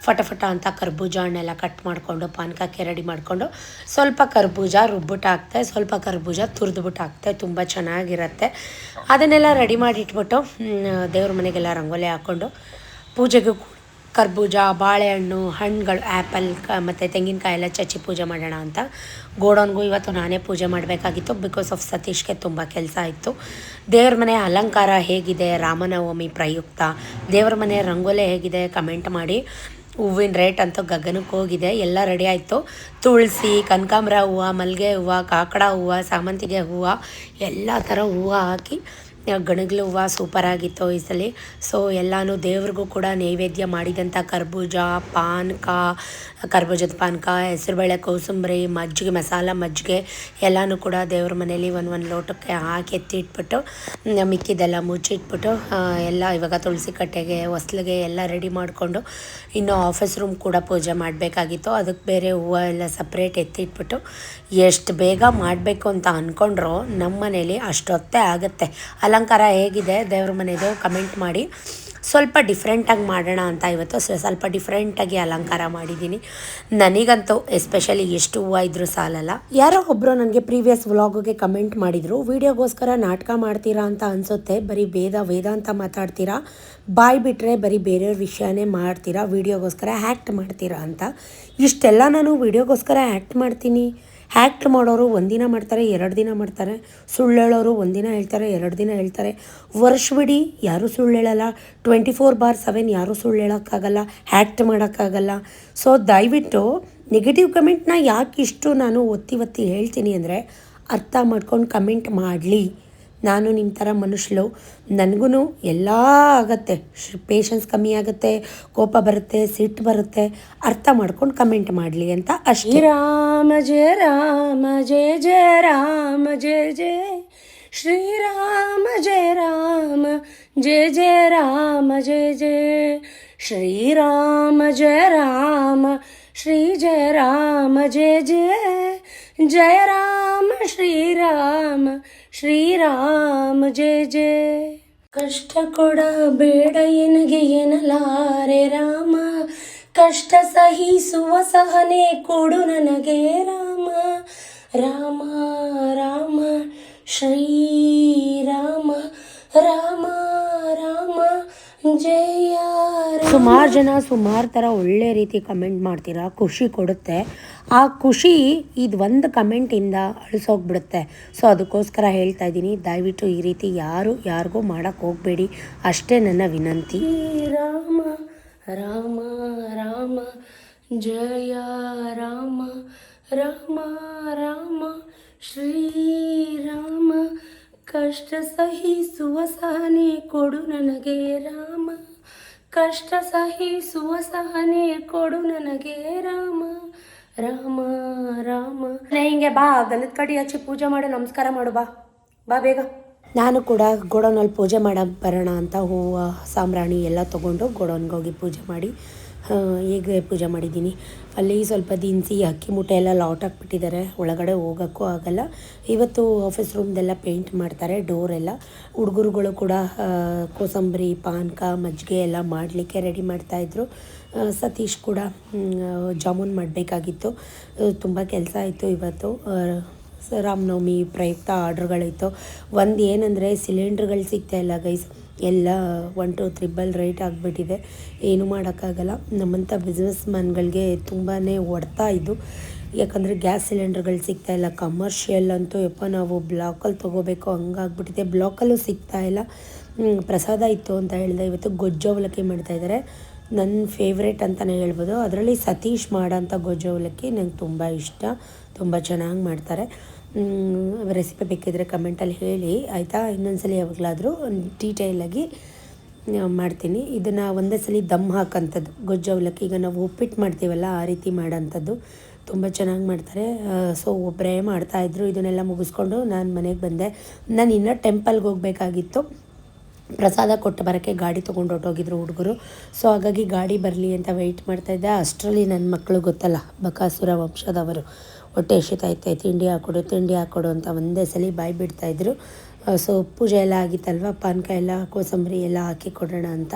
ಫಟಾಫಟ ಅಂತ ಕರ್ಬೂಜ ಹಣ್ಣೆಲ್ಲ ಕಟ್ ಮಾಡಿಕೊಂಡು ಪಾನಕಕ್ಕೆ ರೆಡಿ ಮಾಡಿಕೊಂಡು ಸ್ವಲ್ಪ ಕರ್ಬೂಜ ರುಬ್ಬಿಟ್ಟು ಹಾಕ್ತೆ, ಸ್ವಲ್ಪ ಕರ್ಬೂಜ ತುರಿದ್ಬಿಟ್ಟು ಹಾಕ್ತೆ, ತುಂಬ ಚೆನ್ನಾಗಿರುತ್ತೆ. ಅದನ್ನೆಲ್ಲ ರೆಡಿ ಮಾಡಿ ಇಟ್ಬಿಟ್ಟು ದೇವ್ರ ಮನೆಗೆಲ್ಲ ರಂಗೋಲಿ ಹಾಕ್ಕೊಂಡು ಪೂಜೆಗೂ ಕರ್ಬೂಜ, ಬಾಳೆಹಣ್ಣು, ಹಣ್ಣುಗಳು, ಆ್ಯಪಲ್ ಮತ್ತು ತೆಂಗಿನಕಾಯಿ ಎಲ್ಲ ಚಚ್ಚಿ ಪೂಜೆ ಮಾಡೋಣ ಅಂತ. ಗೋಡೌನ್ಗೂ ಇವತ್ತು ನಾನೇ ಪೂಜೆ ಮಾಡಬೇಕಾಗಿತ್ತು, ಬಿಕಾಸ್ ಆಫ್ ಸತೀಶ್ಗೆ ತುಂಬ ಕೆಲಸ ಇತ್ತು. ದೇವ್ರ ಮನೆ ಅಲಂಕಾರ ಹೇಗಿದೆ ರಾಮನವಮಿ ಪ್ರಯುಕ್ತ, ದೇವ್ರ ಮನೆ ರಂಗೋಲಿ ಹೇಗಿದೆ ಕಮೆಂಟ್ ಮಾಡಿ. ಹೂವಿನ ರೇಟ್ ಅಂತೂ ಗಗನಕ್ಕೆ ಹೋಗಿದೆ. ಎಲ್ಲ ರೆಡಿ ಆಯಿತು. ತುಳಸಿ, ಕನಕಾಂಬರ ಹೂವು, ಮಲ್ಲಿಗೆ ಹೂವು, ಕಾಕಡ ಹೂವು, ಸಾಮಂತಿಗೆ ಹೂವು, ಎಲ್ಲ ಥರ ಹೂವು ಹಾಕಿ ಗಣಗ್ಲ ಹೂವು ಸೂಪರಾಗಿತ್ತು ಈ ಸಲ. ಸೊ ಎಲ್ಲನೂ ದೇವ್ರಿಗೂ ಕೂಡ ನೈವೇದ್ಯ ಮಾಡಿದಂಥ ಕರ್ಬೂಜ, ಪಾನಕ, ಕರ್ಬೂಜದ ಪಾನಕ, ಹೆಸರುಬೇಳೆ ಕೋಸಂಬರಿ, ಮಜ್ಜಿಗೆ, ಮಸಾಲ ಮಜ್ಜಿಗೆ ಎಲ್ಲನೂ ಕೂಡ ದೇವ್ರ ಮನೇಲಿ ಒಂದು ಲೋಟಕ್ಕೆ ಹಾಕಿ ಎತ್ತಿಟ್ಬಿಟ್ಟು ಮಿಕ್ಕಿದೆಲ್ಲ ಮುಚ್ಚಿಟ್ಬಿಟ್ಟು ಎಲ್ಲ ಇವಾಗ ತುಳಸಿ ಕಟ್ಟೆಗೆ, ಹೊಸ್ಲಿಗೆ ಎಲ್ಲ ರೆಡಿ ಮಾಡಿಕೊಂಡು ಇನ್ನು ಆಫೀಸ್ ರೂಮ್ ಕೂಡ ಪೂಜೆ ಮಾಡಬೇಕಾಗಿತ್ತು. ಅದಕ್ಕೆ ಬೇರೆ ಹೂವು ಎಲ್ಲ ಸಪ್ರೇಟ್ ಎತ್ತಿಟ್ಬಿಟ್ಟು ಎಷ್ಟು ಬೇಗ ಮಾಡಬೇಕು ಅಂತ ಅಂದ್ಕೊಂಡ್ರು ನಮ್ಮ ಮನೇಲಿ ಅಷ್ಟೊತ್ತೇ ಆಗುತ್ತೆ. ಅಲಂಕಾರ ಹೇಗಿದೆ ದೇವ್ರ ಮನೆಯದು ಕಮೆಂಟ್ ಮಾಡಿ. ಸ್ವಲ್ಪ ಡಿಫ್ರೆಂಟಾಗಿ ಮಾಡೋಣ ಅಂತ ಇವತ್ತು ಸ್ವಲ್ಪ ಡಿಫ್ರೆಂಟಾಗಿ ಅಲಂಕಾರ ಮಾಡಿದ್ದೀನಿ. ನನಗಂತೂ ಎಸ್ಪೆಷಲಿ ಎಷ್ಟು ಹೂವು ಇದ್ರೂ ಸಾಲಲ್ಲ. ಯಾರೋ ಒಬ್ಬರು ನನಗೆ ಪ್ರೀವಿಯಸ್ ವ್ಲಾಗ್ಗೆ ಕಮೆಂಟ್ ಮಾಡಿದರು, ವೀಡಿಯೋಗೋಸ್ಕರ ನಾಟಕ ಮಾಡ್ತೀರಾ ಅಂತ ಅನಿಸುತ್ತೆ, ಬರೀ ವೇದ ಅಂತ ಮಾತಾಡ್ತೀರಾ, ಬಾಯಿ ಬಿಟ್ಟರೆ ಬರೀ ಬೇರೆಯವ್ರ ವಿಷಯನೇ ಮಾಡ್ತೀರಾ, ವೀಡಿಯೋಗೋಸ್ಕರ ಆ್ಯಕ್ಟ್ ಮಾಡ್ತೀರಾ ಅಂತ. ಇಷ್ಟೆಲ್ಲ ನಾನು ವೀಡಿಯೋಗೋಸ್ಕರ ಆ್ಯಕ್ಟ್ ಮಾಡ್ತೀನಿ. ಆ್ಯಕ್ಟ್ ಮಾಡೋರು ಒಂದಿನ ಮಾಡ್ತಾರೆ, 2 ದಿನ ಮಾಡ್ತಾರೆ. ಸುಳ್ಳು ಹೇಳೋರು ಒಂದಿನ ಹೇಳ್ತಾರೆ, 2 ದಿನ ಹೇಳ್ತಾರೆ. ವರ್ಷವಿಡೀ ಯಾರೂ ಸುಳ್ಳು ಹೇಳಲ್ಲ. 24/7 ಯಾರೂ ಸುಳ್ಳು ಹೇಳೋಕ್ಕಾಗಲ್ಲ, ಆ್ಯಕ್ಟ್ ಮಾಡೋಕ್ಕಾಗಲ್ಲ. ಸೊ ದಯವಿಟ್ಟು ನೆಗೆಟಿವ್ ಕಮೆಂಟ್ನ ಯಾಕೆ ಇಷ್ಟು ನಾನು ಒತ್ತಿ ಹೇಳ್ತೀನಿ ಅಂದರೆ, ಅರ್ಥ ಮಾಡ್ಕೊಂಡು ಕಮೆಂಟ್ ಮಾಡಲಿ. ನಾನು ನಿಮ್ಮ ಥರ ಮನುಷ್ಯಳು, ನನಗೂ ಎಲ್ಲ ಆಗುತ್ತೆ, ಪೇಷನ್ಸ್ ಕಮ್ಮಿ ಆಗುತ್ತೆ, ಕೋಪ ಬರುತ್ತೆ, ಸಿಟ್ಟು ಬರುತ್ತೆ. ಅರ್ಥ ಮಾಡ್ಕೊಂಡು ಕಮೆಂಟ್ ಮಾಡಲಿ ಅಂತ ಅಷ್ಟೇ. ರಾಮ ಜಯ ರಾಮ ಜಯ ಜಯ ರಾಮ ಜಯ ಜಯ ಶ್ರೀರಾಮ ಜಯ ರಾಮ ಜಯ ಜಯ ರಾಮ ಜಯ ಜಯ ಶ್ರೀರಾಮ ಜಯ ರಾಮ ಶ್ರೀ ಜಯ ರಾಮ ಜಯ ಜಯ ಜಯ ರಾಮ ಶ್ರೀರಾಮ ಶ್ರೀರಾಮ ಜಯ ಜಯ. ಕಷ್ಟ ಕೊಡಬೇಡ ಎನಗೆ ಎನ್ನಲಾರೆ ರಾಮ, ಕಷ್ಟ ಸಹಿಸುವ ಸಹನೆ ಕೊಡು ನನಗೆ ರಾಮ. ರಾಮ ರಾಮ ಶ್ರೀರಾಮ ರಾಮ ರಾಮ ಜಯ. ಸುಮಾರು ಜನ ಸುಮಾರು ಥರ ಒಳ್ಳೆ ರೀತಿ ಕಮೆಂಟ್ ಮಾಡ್ತೀರಾ, ಖುಷಿ ಕೊಡುತ್ತೆ. ಆ ಖುಷಿ ಇದು ಒಂದು ಕಮೆಂಟಿಂದ ಅಳಿಸೋಗ್ಬಿಡುತ್ತೆ. ಸೊ ಅದಕ್ಕೋಸ್ಕರ ಹೇಳ್ತಾ ಇದ್ದೀನಿ, ದಯವಿಟ್ಟು ಈ ರೀತಿ ಯಾರಿಗೂ ಮಾಡೋಕ್ಕೆ ಹೋಗಬೇಡಿ, ಅಷ್ಟೇ ನನ್ನ ವಿನಂತಿ. ರಾಮ ರಾಮ ರಾಮ ಜಯ ರಾಮ ರಾಮ ರಾಮ ಶ್ರೀರಾಮ, ಕಷ್ಟ ಸಹಿಸುವ ಸಹನೆ ಕೊಡು ನನಗೆ ರಾಮ, ಕಷ್ಟ ಸಹಿಸುವ ಸಹನೆ ಕೊಡು ನನಗೆ ರಾಮ. ರಾಮ ರಾಮ ಹಿಂಗೆ ಬಾ, ಗಂಧದ ಕಡ್ಡಿ ಹಚ್ಚಿ ಪೂಜೆ ಮಾಡು, ನಮಸ್ಕಾರ ಮಾಡು, ಬಾ ಬೇಗ. ನಾನು ಕೂಡ ಗೋಡೌನಲ್ಲಿ ಪೂಜೆ ಮಾಡೋಕ್ಕೆ ಬರೋಣ ಅಂತ ಹೂವು ಸಾಂಬ್ರಾಣಿ ಎಲ್ಲ ತೊಗೊಂಡು ಗೋಡೌನ್ಗೆ ಹೋಗಿ ಪೂಜೆ ಮಾಡಿ ಹೇಗೆ ಪೂಜೆ ಮಾಡಿದ್ದೀನಿ. ಅಲ್ಲಿ ಸ್ವಲ್ಪ ದಿನಸಿ ಅಕ್ಕಿ ಮೂಟೆ ಎಲ್ಲ ಲಾಟ್ ಹಾಕ್ಬಿಟ್ಟಿದ್ದಾರೆ, ಒಳಗಡೆ ಹೋಗೋಕ್ಕೂ ಆಗಲ್ಲ. ಇವತ್ತು ಆಫೀಸ್ ರೂಮ್ದೆಲ್ಲ ಪೇಂಟ್ ಮಾಡ್ತಾರೆ, ಡೋರೆಲ್ಲ. ಹುಡುಗರುಗಳು ಕೂಡ ಕೋಸಂಬರಿ, ಪಾನಕ, ಮಜ್ಜಿಗೆ ಎಲ್ಲ ಮಾಡಲಿಕ್ಕೆ ರೆಡಿ ಮಾಡ್ತಾಯಿದ್ರು. ಸತೀಶ್ ಕೂಡ ಜಾಮೂನ್ ಮಾಡಬೇಕಾಗಿತ್ತು. ತುಂಬ ಕೆಲಸ ಆಯಿತು ಇವತ್ತು. ರಾಮನವಮಿ ಪ್ರಯುಕ್ತ ಆರ್ಡ್ರ್ಗಳಿತ್ತು. ಒಂದು ಏನಂದರೆ ಸಿಲಿಂಡ್ರ್ಗಳು ಸಿಗ್ತಾಯಿಲ್ಲ ಗೈಸ್, ಎಲ್ಲ 1 2 3 ರೇಟ್ ಆಗಿಬಿಟ್ಟಿದೆ, ಏನೂ ಮಾಡೋಕ್ಕಾಗಲ್ಲ. ನಮ್ಮಂಥ ಬಿಸ್ನೆಸ್ ಮ್ಯಾನ್ಗಳಿಗೆ ತುಂಬಾ ಹೊಡ್ತಾ ಇದು, ಯಾಕಂದರೆ ಗ್ಯಾಸ್ ಸಿಲಿಂಡರ್ಗಳು ಸಿಗ್ತಾಯಿಲ್ಲ. ಕಮರ್ಷಿಯಲ್ ಅಂತೂ ನಾವು ಬ್ಲಾಕಲ್ಲಿ ತೊಗೋಬೇಕು ಹಂಗಾಗ್ಬಿಟ್ಟಿದೆ, ಬ್ಲಾಕಲ್ಲೂ ಸಿಗ್ತಾಯಿಲ್ಲ. ಪ್ರಸಾದ ಇತ್ತು ಅಂತ ಹೇಳಿದೆ, ಇವತ್ತು ಗೊಜ್ಜು ಅವಲಕ್ಕಿ ಮಾಡ್ತಾಯಿದ್ದಾರೆ, ನನ್ನ ಫೇವ್ರೇಟ್ ಅಂತಲೇ ಹೇಳ್ಬೋದು. ಅದರಲ್ಲಿ ಸತೀಶ್ ಮಾಡೋಂಥ ಗೊಜ್ಜು ಅವಲಕ್ಕಿ ನಂಗೆ ತುಂಬ ಇಷ್ಟ, ತುಂಬ ಚೆನ್ನಾಗಿ ಮಾಡ್ತಾರೆ. ರೆಸಿಪಿ ಬೇಕಿದ್ರೆ ಕಮೆಂಟಲ್ಲಿ ಹೇಳಿ ಆಯಿತಾ. ಇನ್ನೊಂದ್ಸಲ ಯಾವಾಗಲಾದರೂ ಡೀಟೇಲಾಗಿ ಮಾಡ್ತೀನಿ. ಇದನ್ನು ಒಂದೇ ಸಲ ದಮ್ ಹಾಕೋಂಥದ್ದು ಗೊಜ್ಜು ಅವಲಕ್ಕಿ, ಈಗ ನಾವು ಉಪ್ಪಿಟ್ಟು ಮಾಡ್ತೀವಲ್ಲ ಆ ರೀತಿ ಮಾಡೋಂಥದ್ದು, ತುಂಬ ಚೆನ್ನಾಗಿ ಮಾಡ್ತಾರೆ. ಸೊ ಒಬ್ಬರೇ ಮಾಡ್ತಾಯಿದ್ರು. ಇದನ್ನೆಲ್ಲ ಮುಗಿಸ್ಕೊಂಡು ನಾನು ಮನೆಗೆ ಬಂದೆ. ನಾನು ಇನ್ನೂ ಟೆಂಪಲ್ಗೆ ಹೋಗಬೇಕಾಗಿತ್ತು, ಪ್ರಸಾದ ಕೊಟ್ಟು ಬರೋಕ್ಕೆ ಗಾಡಿ ತೊಗೊಂಡು ಹೊರಟೋಗಿದ್ರು ಹುಡುಗರು. ಸೊ ಹಾಗಾಗಿ ಗಾಡಿ ಬರಲಿ ಅಂತ ವೆಯ್ಟ್ ಮಾಡ್ತಾಯಿದ್ದೆ. ಅಷ್ಟರಲ್ಲಿ ನನ್ನ ಮಕ್ಕಳು ಗೊತ್ತಲ್ಲ, ಬಕಾಸುರ ವಂಶದವರು, ಹೊಟ್ಟೆ ಎಸಿತೈತೆ, ತಿಂಡಿ ಹಾಕ್ಕೊಡು ಅಂತ ಒಂದೇ ಸಲ ಬಾಯಿ ಬಿಡ್ತಾಯಿದ್ರು. ಸೊ ಪೂಜೆ ಎಲ್ಲ ಆಗಿತ್ತಲ್ವ, ಪಾನಕ ಎಲ್ಲ ಕೋಸಂಬರಿ ಎಲ್ಲ ಹಾಕಿ ಕೊಡೋಣ ಅಂತ.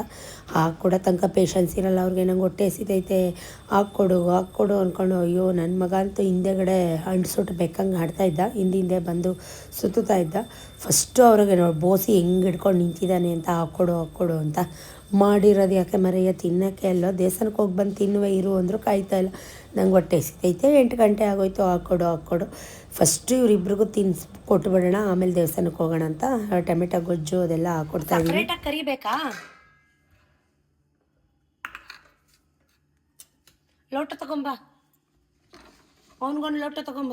ಹಾಕ್ಕೊಡೋ ತನಕ ಪೇಷನ್ಸ್ ಇರಲ್ಲ ಅವ್ರಿಗೆ. ನಂಗೆ ಹೊಟ್ಟೆ ಎಸಿತೈತೆ, ಹಾಕ್ಕೊಡು ಅಂದ್ಕೊಂಡು, ಅಯ್ಯೋ ನನ್ನ ಮಗ ಅಂತೂ ಹಿಂದೆಗಡೆ ಅಂಟುಸುಟ್ಟು ಬೆಕ್ಕಂಗೆ ಆಡ್ತಾಯಿದ್ದ, ಹಿಂದೆ ಬಂದು ಸುತ್ತುತ್ತಾ ಇದ್ದ. ಫಸ್ಟು ಅವ್ರಿಗೆ ನೋಡಿ ಬೋಸಿ ಹೆಂಗೆ ಹಿಡ್ಕೊಂಡು ನಿಂತಿದ್ದಾನೆ ಅಂತ, ಹಾಕ್ಕೊಡು ಅಂತ. ಮಾಡಿರೋದು ಯಾಕೆ ಮರೆಯ, ತಿನ್ನೋಕ್ಕೆ ಅಲ್ಲೋ, ದೇವಸ್ಥಾನಕ್ಕೆ ಹೋಗಿ ಬಂದು ತಿನ್ನುವ ಇರು ಅಂದರೂ ಕಾಯ್ತಾಯಿಲ್ಲ. ನಂಗೆ ಹೊಟ್ಟೆ ಎಸಿತೈತೆ, 8 ಗಂಟೆ ಆಗೋಯ್ತು, ಹಾಕ್ಕೊಡು. ಫಸ್ಟು ಇವರಿಬ್ರಿಗೂ ಕೊಟ್ಟುಬಿಡೋಣ, ಆಮೇಲೆ ದೇವಸ್ಥಾನಕ್ಕೆ ಹೋಗೋಣ ಅಂತ ಟೊಮೆಟೊ ಗೊಜ್ಜು ಅದೆಲ್ಲ ಹಾಕ್ಕೊಡ್ತಾ ಇದ್ದೀನಿ. ಕರಿಬೇಕಾ? ಲೋಟ ತಗೊಂಬ, ಅವನಿಗೊಂದು ಲೋಟ ತಗೊಂಬ,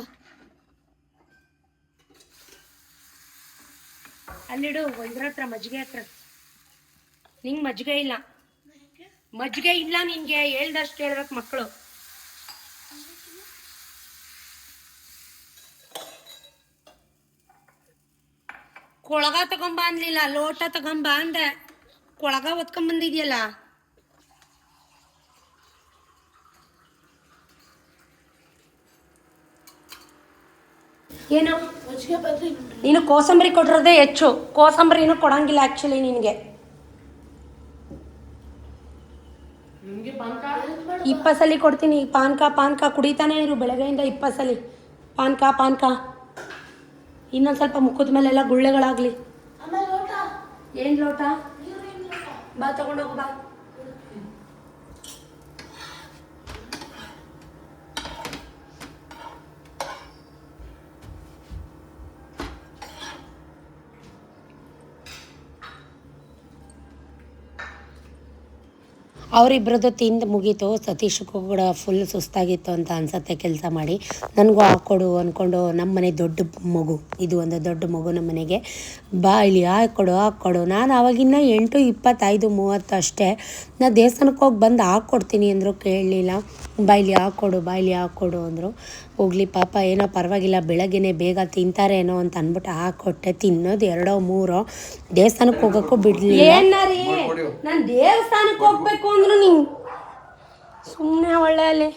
ಅಲ್ಲಿಡು ಇದ್ರ ಹತ್ರ, ಮಜ್ಜಿಗೆ ಹತ್ರ. ನಿಂಗೆ ಮಜ್ಜಿಗೆ ಇಲ್ಲ ನಿನಗೆ, ಹೇಳ್ದಷ್ಟು ಹೇಳ್ಬೇಕು ಮಕ್ಕಳು. ಕೊಳಗ ತಗೊಂಬ ಅನ್ಲಿಲ್ಲ, ಲೋಟ ತಗೊಂಬ ಅಂದೆ. ಕೊಳಗ ಒತ್ಕೊಂಬಂದಿದ್ಯಲ್ಲ. ಏನು ನೀನು ಕೋಸಂಬರಿ ಕೊಟ್ಟಿರೋದೇ ಹೆಚ್ಚು, ಕೋಸಂಬರಿನೂ ಕೊಡಂಗಿಲ್ಲ ಆ್ಯಕ್ಚುಲಿ ನಿನಗೆ. 20 ಸಲ ಕೊಡ್ತೀನಿ ಪಾನ್ಕ ಕುಡಿತಾನೆ ಇರು ಬೆಳಗ್ಗೆಯಿಂದ 20 ಸಲ ಪಾನ್ಕ ಇನ್ನೊಂದು ಸ್ವಲ್ಪ ಮುಖದ ಮೇಲೆಲ್ಲ ಗುಳ್ಳೆಗಳಾಗಲಿ. ಏನು ಲೋಟ ಬಾ ತಗೊಂಡೋಗು ಬಾ. ಅವರಿಬ್ಬರದ್ದು ತಿಂದು ಮುಗೀತು. ಸತೀಶ್ಗೂ ಕೂಡ ಫುಲ್ ಸುಸ್ತಾಗಿತ್ತು ಅಂತ ಅನ್ಸತ್ತೆ ಕೆಲಸ ಮಾಡಿ. ನನಗೂ ಹಾಕ್ಕೊಡು ಅಂದ್ಕೊಂಡು ನಮ್ಮ ಮನೆ ದೊಡ್ಡ ಮಗು, ಇದು ಒಂದು ದೊಡ್ಡ ಮಗು ನಮ್ಮ ಮನೆಗೆ. ಬಾ ಇಲ್ಲಿ ಹಾಕ್ಕೊಡು. ನಾನು ಆವಾಗಿನ್ನ 8:25-30 ಅಷ್ಟೇ. ನಾನು ದೇವಸ್ಥಾನಕ್ಕೆ ಹೋಗಿ ಬಂದು ಹಾಕ್ಕೊಡ್ತೀನಿ ಅಂದರು, ಕೇಳಲಿಲ್ಲ. ಬಾಯಿಲಿ ಹಾಕ್ಕೊಡು ಅಂದರು. ಹೋಗ್ಲಿ ಪಾಪ, ಏನೋ ಪರವಾಗಿಲ್ಲ, ಬೆಳಗ್ಗೆನೇ ಬೇಗ ತಿಂತಾರೇನೋ ಅಂತ ಅಂದ್ಬಿಟ್ಟು ಹಾಕ್ಕೊಟ್ಟೆ. ತಿನ್ನೋದು 2-3 ದೇವಸ್ಥಾನಕ್ಕೆ ಹೋಗೋಕ್ಕೂ ಬಿಡಲಿಲ್ಲ. ಏನಾರೀ ನಾನು ದೇವಸ್ಥಾನಕ್ಕೆ ಹೋಗ್ಬೇಕು ಅಂದ್ರು ನೀವು ಸುಮ್ಮನೆ ಒಳ್ಳೆ ಅಲ್ಲಿ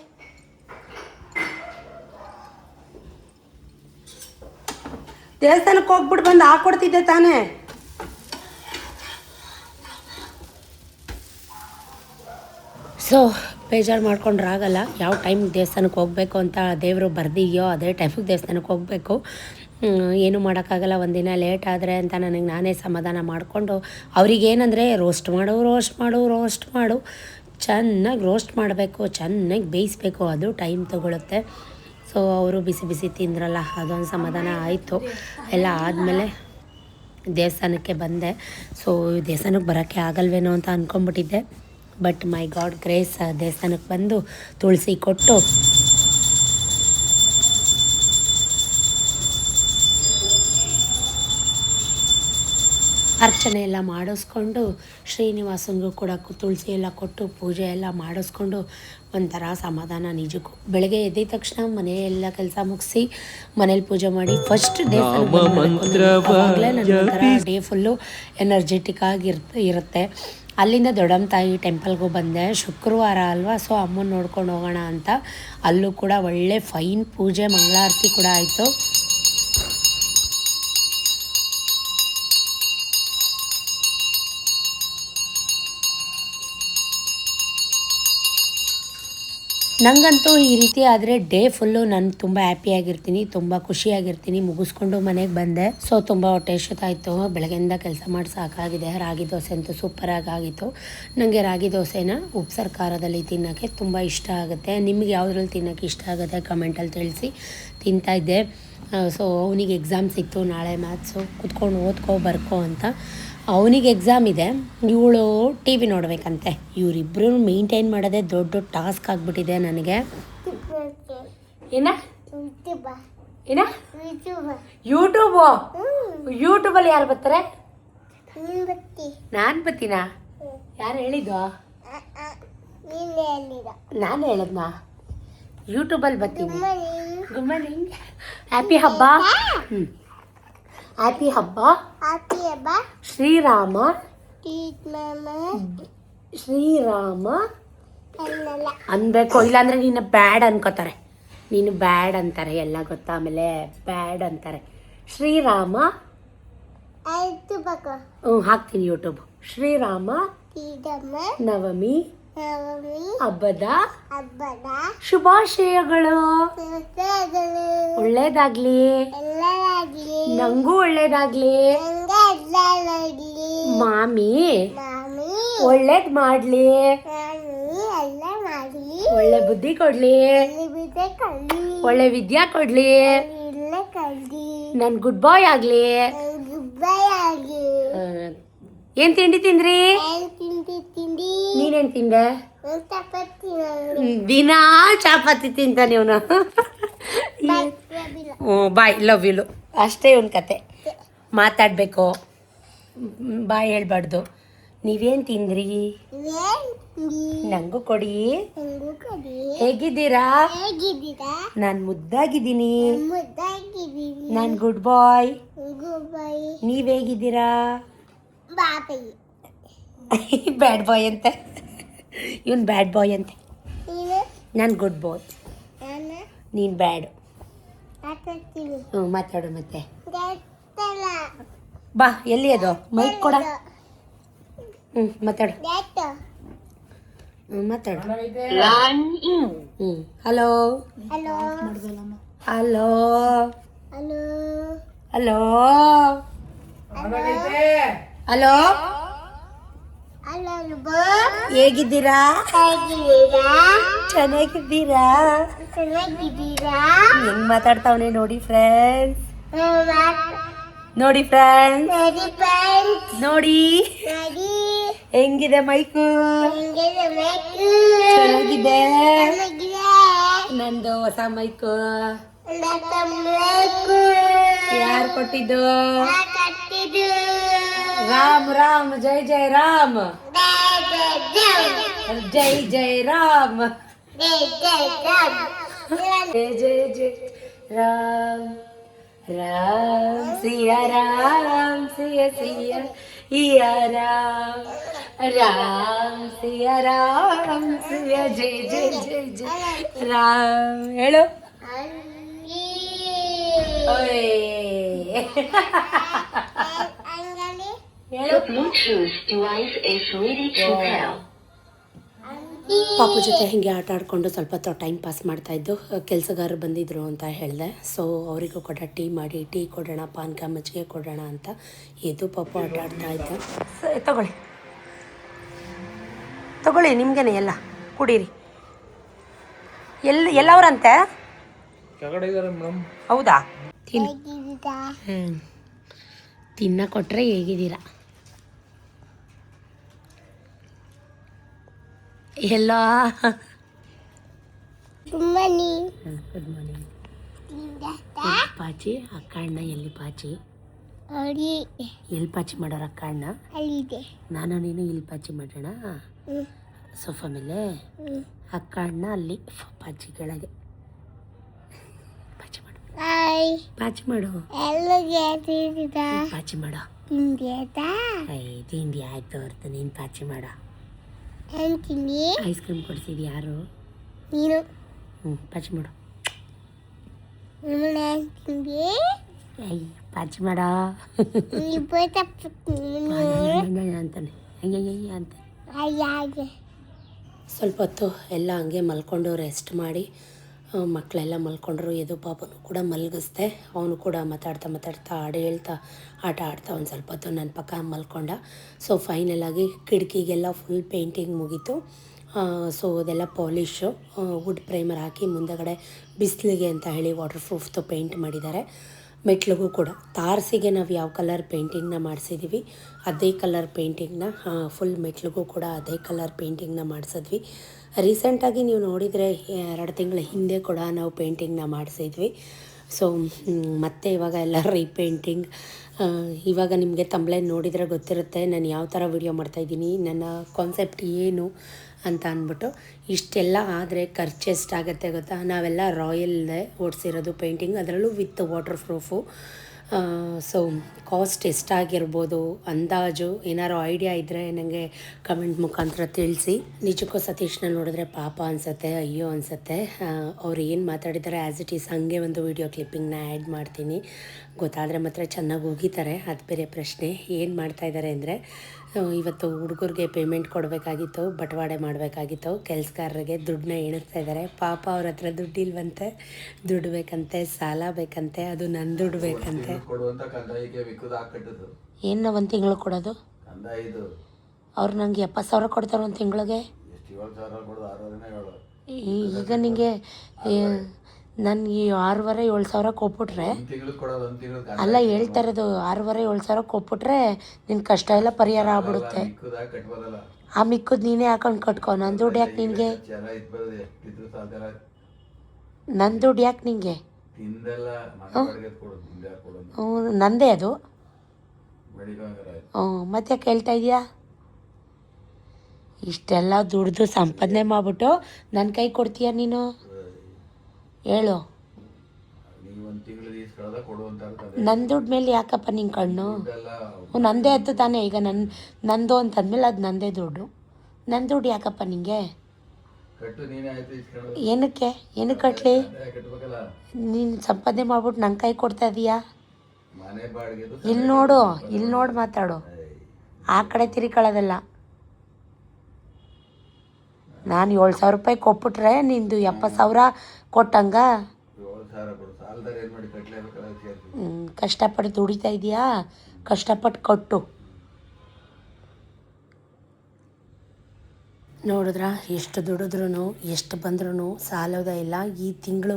ದೇವಸ್ಥಾನಕ್ಕೆ ಹೋಗ್ಬಿಟ್ಟು ಬಂದು ಹಾಕ್ಕೊಡ್ತಿದ್ದೆ ತಾನೇ. ಸೊ ಬೇಜಾರು ಮಾಡ್ಕೊಂಡ್ರಾಗಲ್ಲ. ಯಾವ ಟೈಮಿಗೆ ದೇವಸ್ಥಾನಕ್ಕೆ ಹೋಗಬೇಕು ಅಂತ ದೇವರು ಬರ್ದಿದೆಯೋ ಅದೇ ಟೈಮಿಗೆ ದೇವಸ್ಥಾನಕ್ಕೆ ಹೋಗಬೇಕು. ಏನೂ ಮಾಡೋಕ್ಕಾಗಲ್ಲ. ಒಂದಿನ ಲೇಟ್ ಆದರೆ ಅಂತ ನನಗೆ ನಾನೇ ಸಮಾಧಾನ ಮಾಡಿಕೊಂಡು, ಅವ್ರಿಗೇನೆಂದರೆ ರೋಸ್ಟ್ ಮಾಡು, ಚೆನ್ನಾಗಿ ರೋಸ್ಟ್ ಮಾಡಬೇಕು, ಚೆನ್ನಾಗಿ ಬೇಯಿಸ್ಬೇಕು, ಅದು ಟೈಮ್ ತೊಗೊಳುತ್ತೆ. ಸೊ ಅವರು ಬಿಸಿ ತಿಂದ್ರಲ್ಲ, ಅದೊಂದು ಸಮಾಧಾನ ಆಯಿತು. ಎಲ್ಲ ಆದಮೇಲೆ ದೇವಸ್ಥಾನಕ್ಕೆ ಬಂದೆ. ಸೊ ದೇವಸ್ಥಾನಕ್ಕೆ ಬರೋಕ್ಕೆ ಆಗಲ್ವೇನೋ ಅಂತ ಅಂದ್ಕೊಂಬಿಟ್ಟಿದ್ದೆ. ಬಟ್ ಮೈ ಗಾಡ್ ಗ್ರೇಸ್, ದೇವಸ್ಥಾನಕ್ಕೆ ಬಂದು ತುಳಸಿ ಕೊಟ್ಟು ಅರ್ಚನೆ ಎಲ್ಲ ಮಾಡಿಸ್ಕೊಂಡು, ಶ್ರೀನಿವಾಸನಿಗೂ ಕೂಡ ತುಳಸಿ ಎಲ್ಲ ಕೊಟ್ಟು ಪೂಜೆ ಎಲ್ಲ ಮಾಡಿಸ್ಕೊಂಡು ಒಂಥರ ಸಮಾಧಾನ ನಿಜಕ್ಕೂ. ಬೆಳಗ್ಗೆ ಎದ್ದ ತಕ್ಷಣ ಮನೆಯೆಲ್ಲ ಕೆಲಸ ಮುಗಿಸಿ ಮನೇಲಿ ಪೂಜೆ ಮಾಡಿ ಫಸ್ಟ್ ಆವಾಗಲೇ ನನಗೊಂಥರ ಡೇ ಫುಲ್ಲು ಎನರ್ಜೆಟಿಕ್ ಆಗಿ ಇರುತ್ತೆ. ಅಲ್ಲಿಂದ ದೊಡ್ಡಮ್ಮ ತಾಯಿ ಟೆಂಪಲ್ಗೂ ಬಂದೆ. ಶುಕ್ರವಾರ ಅಲ್ವಾ, ಸೊ ಅಮ್ಮನ ನೋಡ್ಕೊಂಡು ಹೋಗೋಣ ಅಂತ ಅಲ್ಲೂ ಕೂಡ ಒಳ್ಳೆ ಫೈನ್ ಪೂಜೆ, ಮಂಗಳಾರತಿ ಕೂಡ ಆಯಿತು. ನನಗಂತೂ ಈ ರೀತಿ ಆದರೆ ಡೇ ಫುಲ್ಲು ನಾನು ತುಂಬ ಹ್ಯಾಪಿಯಾಗಿರ್ತೀನಿ, ತುಂಬ ಖುಷಿಯಾಗಿರ್ತೀನಿ. ಮುಗಿಸ್ಕೊಂಡು ಮನೆಗೆ ಬಂದೆ. ಸೊ ತುಂಬ ಹೊಟ್ಟೆ ಎಷ್ಟೊತ್ತಾಯಿತು, ಬೆಳಗ್ಗೆಯಿಂದ ಕೆಲಸ ಮಾಡಿ ಸಾಕಾಗಿದೆ. ರಾಗಿ ದೋಸೆ ಅಂತೂ ಸೂಪರಾಗಿ ಆಗಿತ್ತು. ನನಗೆ ರಾಗಿ ದೋಸೆನ ಉಪ್ಸಾರು ಖಾರದಲ್ಲಿ ತಿನ್ನೋಕ್ಕೆ ತುಂಬ ಇಷ್ಟ ಆಗುತ್ತೆ. ನಿಮಗೆ ಯಾವುದ್ರಲ್ಲಿ ತಿನ್ನೋಕ್ಕೆ ಇಷ್ಟ ಆಗುತ್ತೆ ಕಮೆಂಟಲ್ಲಿ ತಿಳಿಸಿ. ತಿಂತಾಯಿದ್ದೆ. ಸೊ ಅವನಿಗೆ ಎಕ್ಸಾಮ್ಸ್ ಇತ್ತು ನಾಳೆ ಮ್ಯಾಥ್ಸು, ಕುತ್ಕೊಂಡು ಬರ್ಕೋ ಅಂತ. ಅವನಿಗೆ ಎಕ್ಸಾಮ್ ಇದೆ, ಇವಳು ಟಿ ವಿ ನೋಡಬೇಕಂತೆ. ಇವರಿಬ್ಬರು ಮೇಂಟೈನ್ ಮಾಡೋದೇ ದೊಡ್ಡ ಟಾಸ್ಕ್ ಆಗಿಬಿಟ್ಟಿದೆ ನನಗೆ. ಏನ ಯೂಟ್ಯೂಬಲ್ಲಿ ಯಾರು ಬರ್ತಾರೆ? ನಾನು ಬರ್ತೀನಾ? ಯಾರು ಹೇಳಿದ್ದು? ನಾನು ಹೇಳಿದ್ನಾ? ಯೂಟ್ಯೂಬಲ್ಲಿ ಬರ್ತೀನಿ. ಗುಡ್ ಮಾರ್ನಿಂಗ್, ಹ್ಯಾಪಿ ಹಬ್ಬ. ಹ್ಯಾಪಿ ಹಬ್ಬ. ಶ್ರೀರಾಮ ಅನ್ಬೇಕು, ಇಲ್ಲಾಂದ್ರೆ ನೀನು ಬ್ಯಾಡ್ ಅನ್ಕೋತಾರೆ. ನೀನು ಬ್ಯಾಡ್ ಅಂತಾರೆ ಎಲ್ಲ ಗೊತ್ತಾ, ಆಮೇಲೆ ಬ್ಯಾಡ್ ಅಂತಾರೆ. ಶ್ರೀರಾಮ ಹಾಕ್ತೀನಿ ಯೂಟ್ಯೂಬ್. ಶ್ರೀರಾಮ ನವಮಿ ಹಬ್ಬದ ಶುಭಾಶಯಗಳು. ಒಳ್ಳೇದಾಗ್ಲಿ, ನಂಗೂ ಒಳ್ಳೇದಾಗ್ಲಿ. ಮಾಮಿ ಒಳ್ಳೇದ್ ಮಾಡ್ಲಿ, ಒಳ್ಳೆ ಬುದ್ಧಿ ಕೊಡ್ಲಿ, ಒಳ್ಳೆ ವಿದ್ಯಾ ಕೊಡ್ಲಿ, ನನ್ ಗುಡ್ ಬಾಯ್ ಆಗ್ಲಿ. ಏನ್ ತಿಂಡಿ ತಿಂದ್ರಿ? ನೀನೇನ್ ತಿಂದೆ? ದಿನಾ ಚಾಪಾತಿ ತಿಂತಾನೆ ಇವನು. ಬಾಯ್, ಲವ್ ಯು. ಅಷ್ಟೇ ಒಂದು ಕತೆ. ಮಾತಾಡಬೇಕು, ಬಾಯ್ ಹೇಳ್ಬಾರ್ದು. ನೀವೇನು ತಿಂದ್ರಿ? ನಂಗೂ ಕೊಡಿ. ಹೇಗಿದ್ದೀರಾ? ನಾನು ಮುದ್ದಾಗಿದ್ದೀನಿ. ನಾನು ಗುಡ್ ಬಾಯ್. ನೀವ್ ಹೇಗಿದ್ದೀರಾ? ಬ್ಯಾಡ್ ಬಾಯ್ ಅಂತೆ ಇವನ್, ಬ್ಯಾಡ್ ಬಾಯ್ ಅಂತೆ. ನಾನು ಗುಡ್ ಬಾಯ್, ನೀನು ಬ್ಯಾಡ್. ಮಾತಾಡು ಮತ್ತೆ. ಬಾ, ಎಲ್ಲಿ ಅದು ಮೈಕ್ ಕೊಡ. ಮಾತಾಡು. ಮಾತಾಡು. ಹ್ಞೂ ಹಲೋ ಹಲೋ ಹಲೋ ಹಲೋ ಹೇಗಿದ್ದೀರಾ? ಚೆನ್ನಾಗಿದ್ದೀರಾ? ಹೆಂಗ್ ಮಾತಾಡ್ತಾವನೆ ನೋಡಿ ಫ್ರೆಂಡ್ಸ್, ನೋಡಿ ಫ್ರೆಂಡ್ಸ್, ನೋಡಿ ಹೆಂಗಿದೆ ಮೈಕು, ಚೆನ್ನಾಗಿದೆ. ನಂದು ಹೊಸ ಮೈಕು ಯಾರು ಕೊಟ್ಟಿದ್ದು? ರಾಮ್ ರಾಮ್ ಜೈ ಜೈ ರಾಮ್, ಜೈ ಜೈ ರಾಮ್, ಜೈ ಜೈ ಜೈ ರಾಮ್, ರಾಮ್ ಸಿया ರಾಮ್ ಸಿया ಸಿया इया राम, राम सिया राम सिया जय जय जय जय राम. ಹೇಳು ಓಯ್ ಹೇಳು. ಪಾಪು ಜೊತೆ ಹೀಗೆ ಆಟ ಆಡಿಕೊಂಡು ಸ್ವಲ್ಪ ಹೊತ್ತು ಟೈಮ್ ಪಾಸ್ ಮಾಡ್ತಾಯಿದ್ದು. ಕೆಲಸಗಾರರು ಬಂದಿದ್ದರು ಅಂತ ಹೇಳಿದೆ. ಸೊ ಅವರಿಗೂ ಕೂಡ ಟೀ ಮಾಡಿ, ಟೀ ಕೊಡೋಣ, ಪಾನಕ ಮಜ್ಜಿಗೆ ಕೊಡೋಣ ಅಂತ ಇದು ಪಾಪು ಆಟ ಆಡ್ತಾ ಇದ್ದ. ತಗೊಳ್ಳಿ ತಗೊಳ್ಳಿ, ನಿಮಗೇನೆ ಎಲ್ಲ ಕುಡೀರಿ. ಎಲ್ಲವರಂತೆ ಹೌದಾ? ತಿನ್ನ ಕೊಟ್ಟರೆ ಹೇಗಿದ್ದೀರಾ? ಎಲ್ಲ ಗುಡ್ ಮಾರ್ನಿಂಗ್. ಪಾಚಿ ಅಕ್ಕ ಅಣ್ಣ ಎಲ್ಲಿ? ಪಾಚಿ ಎಲ್ಲಿ ಪಾಚಿ ಮಾಡೋರು ಅಕ್ಕ ಅಣ್ಣ? ನಾನು ನೀನು ಇಲ್ಲಿ ಪಾಚಿ ಮಾಡೋಣ ಸೋಫಾ ಮೇಲೆ. ಅಕ್ಕ ಅಣ್ಣ ಅಲ್ಲಿ ಪಾಚಿ ಕೆಳಗೆ. ಪಾಚಿ ಮಾಡು, ಪಾಚಿ ಮಾಡು, ಪಾಚಿ ಮಾಡು. ತಿಂಡಿ ಆಯ್ತು ಹೊರ್ತು ನೀನು ಪಾಚಿ ಮಾಡ. ಐಸ್ ಕ್ರೀಮ್ ಕೊಡ್ಸಿದ್ ಯಾರು? ನೀನು. ಪಾಚಿ ಮಾಡು, ಪಾಚಿ ಮಾಡ ಅಂತಾನೆ ಅಂತಾನೆ. ಸ್ವಲ್ಪ ಹೊತ್ತು ಎಲ್ಲ ಹಂಗೆ ಮಲ್ಕೊಂಡು ರೆಸ್ಟ್ ಮಾಡಿ, ಮಕ್ಕಳೆಲ್ಲ ಮಲ್ಕೊಂಡ್ರು. ಎದು ಪಾಪನು ಕೂಡ ಮಲಗಿಸ್ದೆ. ಅವನು ಕೂಡ ಮಾತಾಡ್ತಾ ಹಾಡು ಹೇಳ್ತಾ ಆಟ ಆಡ್ತಾ ಒಂದು ಸ್ವಲ್ಪ ಹೊತ್ತು ನನ್ನ ಪಕ್ಕ ಮಲ್ಕೊಂಡ. ಸೊ ಫೈನಲಾಗಿ ಕಿಟಕಿಗೆಲ್ಲ ಫುಲ್ ಪೇಂಟಿಂಗ್ ಮುಗೀತು. ಸೊ ಅದೆಲ್ಲ ಪಾಲಿಶು, ವುಡ್ ಪ್ರೈಮರ್ ಹಾಕಿ ಮುಂದಗಡೆ ಬಿಸಿಲಿಗೆ ಅಂತ ಹೇಳಿ ವಾಟರ್ ಪ್ರೂಫ್ದು ಪೇಂಟ್ ಮಾಡಿದ್ದಾರೆ. ಮೆಟ್ಲಿಗೂ ಕೂಡ ತಾರಸಿಗೆ ನಾವು ಯಾವ ಕಲರ್ ಪೇಂಟಿಂಗ್ನ ಮಾಡಿಸಿದ್ದೀವಿ ಅದೇ ಕಲರ್ ಪೇಂಟಿಂಗ್ನ ಫುಲ್ ಮೆಟ್ಲಿಗೂ ಕೂಡ ಅದೇ ಕಲರ್ ಪೇಂಟಿಂಗ್ನ ಮಾಡಿಸಿದ್ವಿ. ರೀಸೆಂಟಾಗಿ ನೀವು ನೋಡಿದರೆ 2 ತಿಂಗಳ ಹಿಂದೆ ಕೂಡ ನಾವು ಪೇಂಟಿಂಗ್ನ ಮಾಡಿಸಿದ್ವಿ. ಸೊ ಮತ್ತೆ ಇವಾಗ ಎಲ್ಲ ರೀಪೇಂಟಿಂಗ್. ಇವಾಗ ನಿಮಗೆ ತಮ್ಬ್ಲೈನ್ ನೋಡಿದರೆ ಗೊತ್ತಿರುತ್ತೆ ನಾನು ಯಾವ ಥರ ವಿಡಿಯೋ ಮಾಡ್ತಾಯಿದ್ದೀನಿ, ನನ್ನ ಕಾನ್ಸೆಪ್ಟ್ ಏನು ಅಂತ ಅಂದ್ಬಿಟ್ಟು. ಇಷ್ಟೆಲ್ಲ ಆದರೆ ಖರ್ಚು ಎಷ್ಟಾಗುತ್ತೆ ಗೊತ್ತಾ? ನಾವೆಲ್ಲ ರಾಯಲ್ದೇ ಓಡಿಸಿರೋದು ಪೇಂಟಿಂಗ್, ಅದರಲ್ಲೂ with waterproof. So cost ಎಷ್ಟಾಗಿರ್ಬೋದು ಅಂದಾಜು ಏನಾರು ಐಡಿಯಾ ಇದ್ದರೆ ನನಗೆ ಕಮೆಂಟ್ ಮುಖಾಂತರ ತಿಳಿಸಿ. ನಿಜಕ್ಕೂ ಸತೀಶ್ನ ನೋಡಿದ್ರೆ ಪಾಪ ಅನಿಸುತ್ತೆ, ಅಯ್ಯೋ ಅನಿಸುತ್ತೆ. ಅವ್ರು ಏನು ಮಾತಾಡಿದ್ದಾರೆ ಆ್ಯಸ್ ಇಟ್ ಈಸ್ ಹಾಗೆ ಒಂದು ವೀಡಿಯೋ ಕ್ಲಿಪ್ಪಿಂಗ್ನ ಆ್ಯಡ್ ಮಾಡ್ತೀನಿ. ಗೊತ್ತಾದರೆ ಮಾತ್ರ ಚೆನ್ನಾಗಿ ಹೋಗಿದ್ದಾರೆ, ಅದು ಬೇರೆ ಪ್ರಶ್ನೆ. ಏನು ಮಾಡ್ತಾಯಿದ್ದಾರೆ ಅಂದರೆ, ಇವತ್ತು ಹುಡುಗರಿಗೆ ಪೇಮೆಂಟ್ ಕೊಡಬೇಕಾಗಿತ್ತು, ಬಟವಾಡೆ ಮಾಡಬೇಕಾಗಿತ್ತು. ಕೆಲಸಗಾರರಿಗೆ ದುಡ್ಡನ್ನ ಎಣಿಸ್ತಾ ಇದ್ದಾರೆ. ಪಾಪ ಅವ್ರ ಹತ್ರ ದುಡ್ಡಿಲ್ವಂತೆ, ದುಡ್ಡು ಬೇಕಂತೆ, ಸಾಲ ಬೇಕಂತೆ, ಅದು ನನ್ನ ದುಡ್ಡು ಬೇಕಂತೆ. ಏನು ಒಂದು ತಿಂಗಳು ಕೊಡೋದು? ಅವ್ರು ನನಗೆ 70,000 ಕೊಡ್ತಾರೆ ಒಂದು ತಿಂಗಳಿಗೆ. ಈಗ ನಿಮಗೆ ನನಗೆ 6,500-7,000 ಕೊಟ್ಬಿಟ್ರೆ, ಅಲ್ಲ ಹೇಳ್ತಾ ಇರೋದು 6,500-7,000 ಕೊಟ್ಬಿಟ್ರೆ ನಿನ್ನ ಕಷ್ಟ ಎಲ್ಲ ಪರಿಹಾರ ಆಗ್ಬಿಡುತ್ತೆ. ಆ ಮಿಕ್ಕದು ನೀನೇ ಹಾಕೊಂಡು ಕಟ್ಕೊ. ನನ್ನ ದುಡ್ಡು ಯಾಕೆ ನಿನಗೆ? ನನ್ನ ದುಡ್ಡು ಯಾಕೆ ನಿನಗೆ? ನಂದೇ ಅದು. ಮತ್ತೆ ಯಾಕೆ ಹೇಳ್ತಾ ಇದೆಯಾ? ಇಷ್ಟೆಲ್ಲ ದುಡ್ದು ಸಂಪಾದನೆ ಮಾಡಿಬಿಟ್ಟು ನನ್ನ ಕೈ ಕೊಡ್ತೀಯ ನೀನು? ಹೇಳು. ನನ್ನ ದುಡ್ಡು ಮೇಲೆ ಯಾಕಪ್ಪ ನಿನ್ನ ಕಣ್ಣು? ನಂದೇ ಅದು ತಾನೇ. ಈಗ ನಂದು ಅಂತಂದ್ಮೇಲೆ ಅದು ನಂದೇ ದುಡ್ಡು. ನನ್ನ ದುಡ್ಡು ಯಾಕಪ್ಪ ನಿಂಗೆ? ಏನಕ್ಕೆ ಕಟ್ಟಲಿ? ನೀನು ಸಂಪಾದನೆ ಮಾಡ್ಬಿಟ್ಟು ನನ್ನ ಕೈ ಕೊಡ್ತಾ ಇದೀಯಾ? ಇಲ್ಲಿ ನೋಡಿ ಮಾತಾಡು. ಆ ಕಡೆ ತಿರ್ಕೊಳ್ಳೋದಲ್ಲ. ನಾನು 7,000 ರೂಪಾಯಿ ಕೊಟ್ಬಿಟ್ರೆ ನಿಂದು 70,000 ಕೊಟ್ಟಂಗ. ಕಷ್ಟಪಟ್ಟು ದುಡಿತಾ ಇದೆಯಾ, ಕಷ್ಟಪಟ್ಟು ಕೊಟ್ಟು. ನೋಡಿದ್ರಾ ಎಷ್ಟು ದುಡಿದ್ರೂ ಎಷ್ಟು ಬಂದ್ರೂ ಸಾಲೋದೇ ಇಲ್ಲ. ಈ ತಿಂಗಳು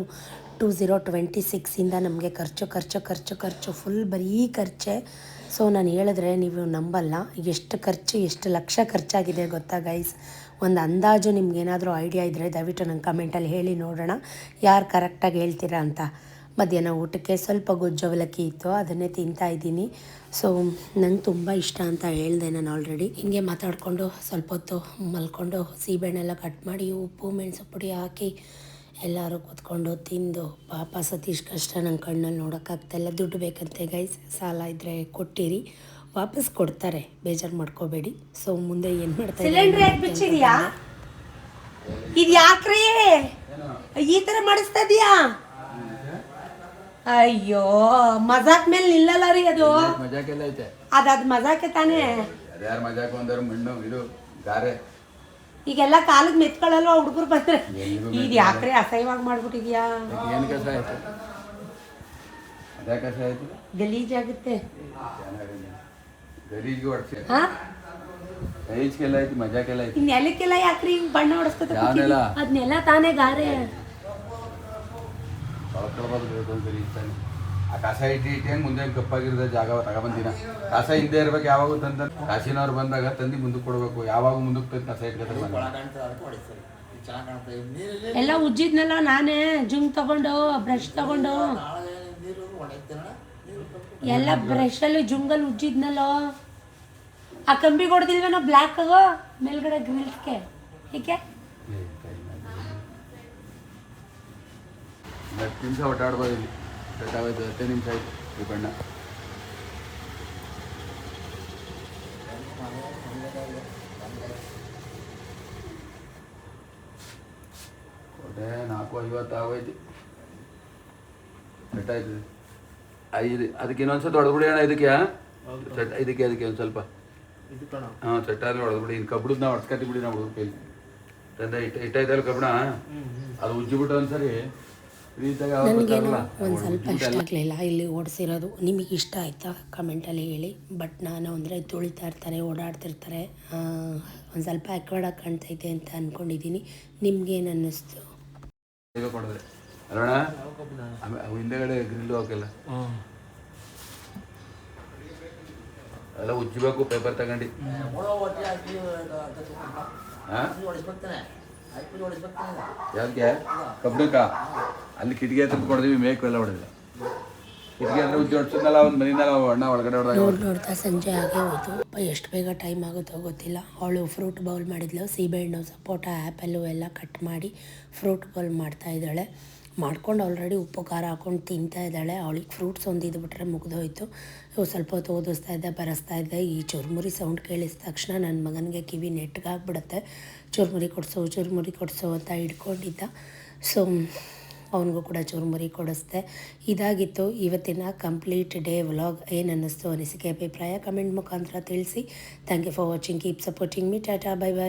2026ಇಂದ ನಮಗೆ ಖರ್ಚು ಫುಲ್ ಬರೀ ಖರ್ಚೆ. ಸೊ ನಾನು ಹೇಳಿದ್ರೆ ನೀವು ನಂಬಲ್ಲ, ಎಷ್ಟು ಲಕ್ಷ ಖರ್ಚಾಗಿದೆ ಗೊತ್ತಾ ಗೈಸ್. ಒಂದು ಅಂದಾಜು ನಿಮ್ಗೇನಾದರೂ ಐಡಿಯಾ ಇದ್ದರೆ ದಯವಿಟ್ಟು ನಂಗೆ ಕಮೆಂಟಲ್ಲಿ ಹೇಳಿ ನೋಡೋಣ ಯಾರು ಕರೆಕ್ಟಾಗಿ ಹೇಳ್ತೀರಾ ಅಂತ. ಮಧ್ಯಾಹ್ನ ಊಟಕ್ಕೆ ಸ್ವಲ್ಪ ಗೊಜ್ಜು ಅವಲಕ್ಕಿ ಇತ್ತು, ಅದನ್ನೇ ತಿಂತಾಯಿದ್ದೀನಿ. ಸೊ ನಂಗೆ ತುಂಬ ಇಷ್ಟ ಅಂತ ಹೇಳಿದೆ ನಾನು ಆಲ್ರೆಡಿ. ಹಿಂಗೆ ಮಾತಾಡಿಕೊಂಡು ಸ್ವಲ್ಪ ಹೊತ್ತು ಮಲ್ಕೊಂಡು ಸೀಬೆಹಣ್ಣೆಲ್ಲ ಕಟ್ ಮಾಡಿ ಉಪ್ಪು ಮೆಣಸು ಪುಡಿ ಹಾಕಿ ಎಲ್ಲರೂ ಕೂತ್ಕೊಂಡು ತಿಂದು. ಪಾಪ ಸತೀಶ್ ಕಷ್ಟ ನಂಗೆ ಕಣ್ಣಲ್ಲಿ ನೋಡೋಕ್ಕಾಗ್ತಾಯಿಲ್ಲ. ದುಡ್ಡು ಬೇಕಂತೆ ಗೈಸ್, ಸಾಲ ಇದ್ದರೆ ಕೊಟ್ಟಿರಿ, ವಾಪಸ್ ಕೊಡ್ತಾರೆ, ಬೇಜಾರು ಮಾಡ್ಕೋಬೇಡಿ. ಸೊ ಮುಂದೆ ಏನು ಮಾಡ್ತಾರೆ. ಸಿಲಿಂಡ್ರ್ ಯಾಕೆ ಬಿಚ್ಚಿದ್ಯಾ? ಇದು ಯಾಕ್ರಿ ಈ ಥರ ಮಾಡಿಸ್ತಾ ಇದೀಯಾ? ಅಯ್ಯೋ ಮಜಾಕ್ ಮೇಲೆ ನಿಲ್ಲಲ್ಲ ರೀ ಅದು. ಮಜಾಕೆಲ್ಲ ಐತೆ, ಅದು ಮಜಾಕೆ ತಾನೇ. ಅದ್ಯಾರು ಮಜಾಕ್ ಒಂದರ ಮಣ್ಣು ಇದು ಗಾರೆ. ಈಗೆಲ್ಲ ಕಾಲಿಗೆ ಮೆತ್ಕೊಳ್ಳಲ್ವ ಹುಡುಗರು ಬಂದ್ರೆ. ಇದು ಯಾಕ್ರಿ ಅಸಹ್ಯವಾಗಿ ಮಾಡ್ಬಿಟ್ಟಿದ್ಯಾ? ಏನು ಕಸ ಆಯ್ತು? ಅದ್ಯಾ ಕಸ ಆಯ್ತು? ಗಲೀಜಾಗುತ್ತೆ. ಗಲೀಜ್ಗೆ ಹೊಡ್ಸಿ ಹಾ ಗಲೀಜ್ಗೆಲ್ಲ ಆಯ್ತು, ಮಜಾಕೆಲ್ಲ ಆಯ್ತು. ಇನ್ನು ನೆಲಕ್ಕೆಲ್ಲ ಯಾಕ್ರಿ ಹಿಂಗೆ ಬಣ್ಣ ಹೊಡಿಸ್ಕೊತ ಯಾವನೆಲ್ಲ ಅದನ್ನೆಲ್ಲ ತಾನೇ ಗಾರೆ. ಬೇಕು ಅಂತ ತಾನೆ. ಆ ಕಸ ಇಟ್ಟು ಹೆಂಗೆ ಮುಂದೆ ಕಪ್ಪಾಗಿರೋದ ಜಾಗ ತಗೊಬಂದಿನ. ಕಸ ಹಿಂದೆ ಇರ್ಬೇಕು ಯಾವಾಗ ತಂದ. ಕಾಶಿನವ್ರು ಬಂದಾಗ ತಂದು ಮುಂದಕ್ಕೆ ಕೊಡ್ಬೇಕು, ಯಾವಾಗ ಮುಂದಕ್ಕೆ ತಂದು ಕಸ ಇಟ್ಕೊತಾರೆ. ಎಲ್ಲ ಉಜ್ಜಿದ್ನಲ್ಲ ನಾನೇ, ಜುಂಗ್ ತಗೊಂಡು ಬ್ರಷ್ ತಗೊಂಡು ಎಲ್ಲ ಬ್ರಷಲ್ಲಿ ಜುಂಗಲ್ಲಿ ಉಜ್ಜಿದ್ನಲ್ಲೋ. ಆ ಕಂಬಿ ಕೊಡ್ದಿಲ್ವೇನೋ ಬ್ಲ್ಯಾಕ್ ಮೇಲ್ಗಡೆ ಗ್ರಿಲ್ಸ್ಗೆ. ಏಕೆ 10 ನಿಮಿಷ ಒಟ್ಟಾಡ್ಬೋದು ಇಲ್ಲಿ. ಕಟ್ಟಾಗೋಯ್ತು 10 ನಿಮಿಷ ಆಯ್ತು ಈ ಬಣ್ಣ. ಕೊಟ್ಟೆ 4:50 ಆಗೋಯ್ತು. ಕಟ್ಟಾಯ್ತದೆ 5. ಅದಕ್ಕೆ ಇನ್ನೊಂದ್ಸತಿ ಹೊಡೆದ್ಬಿಡಿ ಅಣ್ಣ. ಇದಕ್ಕೆ ಒಂದು ಸ್ವಲ್ಪ ಹಾಂ ಚಟ್ಟಾದ್ರೆ ಹೊಡೆದ್ಬಿಡಿ. ಇನ್ನು ಕಬ್ಬಡದ್ ನಾವು ಹೊಡ್ಸ್ಕೊತೀವಿ ನಾವು ಹುಡುಗ ಕೈಲಿ ತಂದೆ ಇಟ್ಟಾಯ್ತಲ್ಲ ಕಬ್ಬಣ, ಅದು ಉಜ್ಜಿಬಿಟ್ಟು ಒಂದ್ಸರಿ ನನಗೇನೋ ಒಂದು ಸ್ವಲ್ಪ ಇಷ್ಟ ಆಗಲಿಲ್ಲ ಇಲ್ಲಿ ಓಡಿಸಿರೋದು. ನಿಮಗೆ ಇಷ್ಟ ಆಯಿತಾ ಕಮೆಂಟಲ್ಲಿ ಹೇಳಿ. ಬಟ್ ನಾನು ಅಂದರೆ ತುಳಿತಾ ಇರ್ತಾರೆ, ಓಡಾಡ್ತಿರ್ತಾರೆ, ಒಂದು ಸ್ವಲ್ಪ ಆಕ್ವರ್ಡಾಗಿ ಕಾಣ್ತೈತೆ ಅಂತ ಅಂದ್ಕೊಂಡಿದ್ದೀನಿ. ನಿಮ್ಗೇನು ಅನ್ನಿಸ್ತು? ಕೊಡಿದ್ರೆ ಅಲ್ಲೋಣ ಹಿಂದೆಗಡೆ ಗ್ರಿಲ್ಲು ಹಾಕಲ್ಲ ಎಲ್ಲ ಉಜ್ಜಬೇಕು. ಪೇಪರ್ ತಗೊಂಡು ಯಾಕೆ ಕಬ್ಬಣಕ್ಕ ಅಲ್ಲಿ ಕಿಟಕಿ ಹತ್ರ ಕೊಡ್ತೀವಿ, ಮೇಕು ಎಲ್ಲ ಹೊಡೆದಿಲ್ಲ. ಕಿಟಕಿ ಹತ್ರ ಉಜ್ಜಿ ಹೊಡ್ಸೋದಲ್ಲ ಒಂದು ಮನೆಯಲ್ಲ ಅಣ್ಣ ಒಳಗಡೆ ಹೊಡೆದಾಗ ನೋಡ್ತಾ ಸಂಜೆ ಆಗೇ ಹೋಯ್ತು. ಎಷ್ಟು ಬೇಗ ಟೈಮ್ ಆಗುತ್ತೋ ಗೊತ್ತಿಲ್ಲ. ಅವಳು ಫ್ರೂಟ್ ಬೌಲ್ ಮಾಡಿದ್ಲು, ಸೀಬೆಹಣ್ಣು ಸಪೋಟ ಆ್ಯಪಲ್ಲು ಎಲ್ಲ ಕಟ್ ಮಾಡಿ ಫ್ರೂಟ್ ಬೌಲ್ ಮಾಡ್ತಾಯಿದ್ದಾಳೆ. ಮಾಡ್ಕೊಂಡು ಆಲ್ರೆಡಿ ಉಪ್ಪು ಖಾರ ಹಾಕ್ಕೊಂಡು ತಿಂತಾ ಇದ್ದಾಳೆ. ಅವಳಿಗೆ ಫ್ರೂಟ್ಸ್ ಒಂದು ಇದ್ಬಿಟ್ರೆ ಮುಗಿದೋಯ್ತು. ಸ್ವಲ್ಪ ಹೊತ್ತು ಓದಿಸ್ತಾ ಇದ್ದೆ, ಬರೆಸ್ತಾ ಇದ್ದೆ. ಈ ಚುರುಮುರಿ ಸೌಂಡ್ ಕೇಳಿದ ತಕ್ಷಣ ನನ್ನ ಮಗನಿಗೆ ಕಿವಿ ನೆಟ್ಗಾಗ್ಬಿಡುತ್ತೆ. ಚುರುಮುರಿ ಕೊಡಿಸು ಅಂತ ಹಿಡ್ಕೊಂಡಿದ್ದ. ಸೊ ಅವನಿಗೂ ಕೂಡ ಚುರುಮುರಿ ಕೊಡಿಸ್ದೆ. ಇದಾಗಿತ್ತು ಇವತ್ತಿನ ಕಂಪ್ಲೀಟ್ ಡೇ ವ್ಲಾಗ್. ಏನು ಅನ್ನಿಸ್ತು, ಅನಿಸಿಕೆ ಅಭಿಪ್ರಾಯ ಕಮೆಂಟ್ ಮುಖಾಂತರ ತಿಳಿಸಿ. Thank you for watching, keep supporting me. Tata, bye by.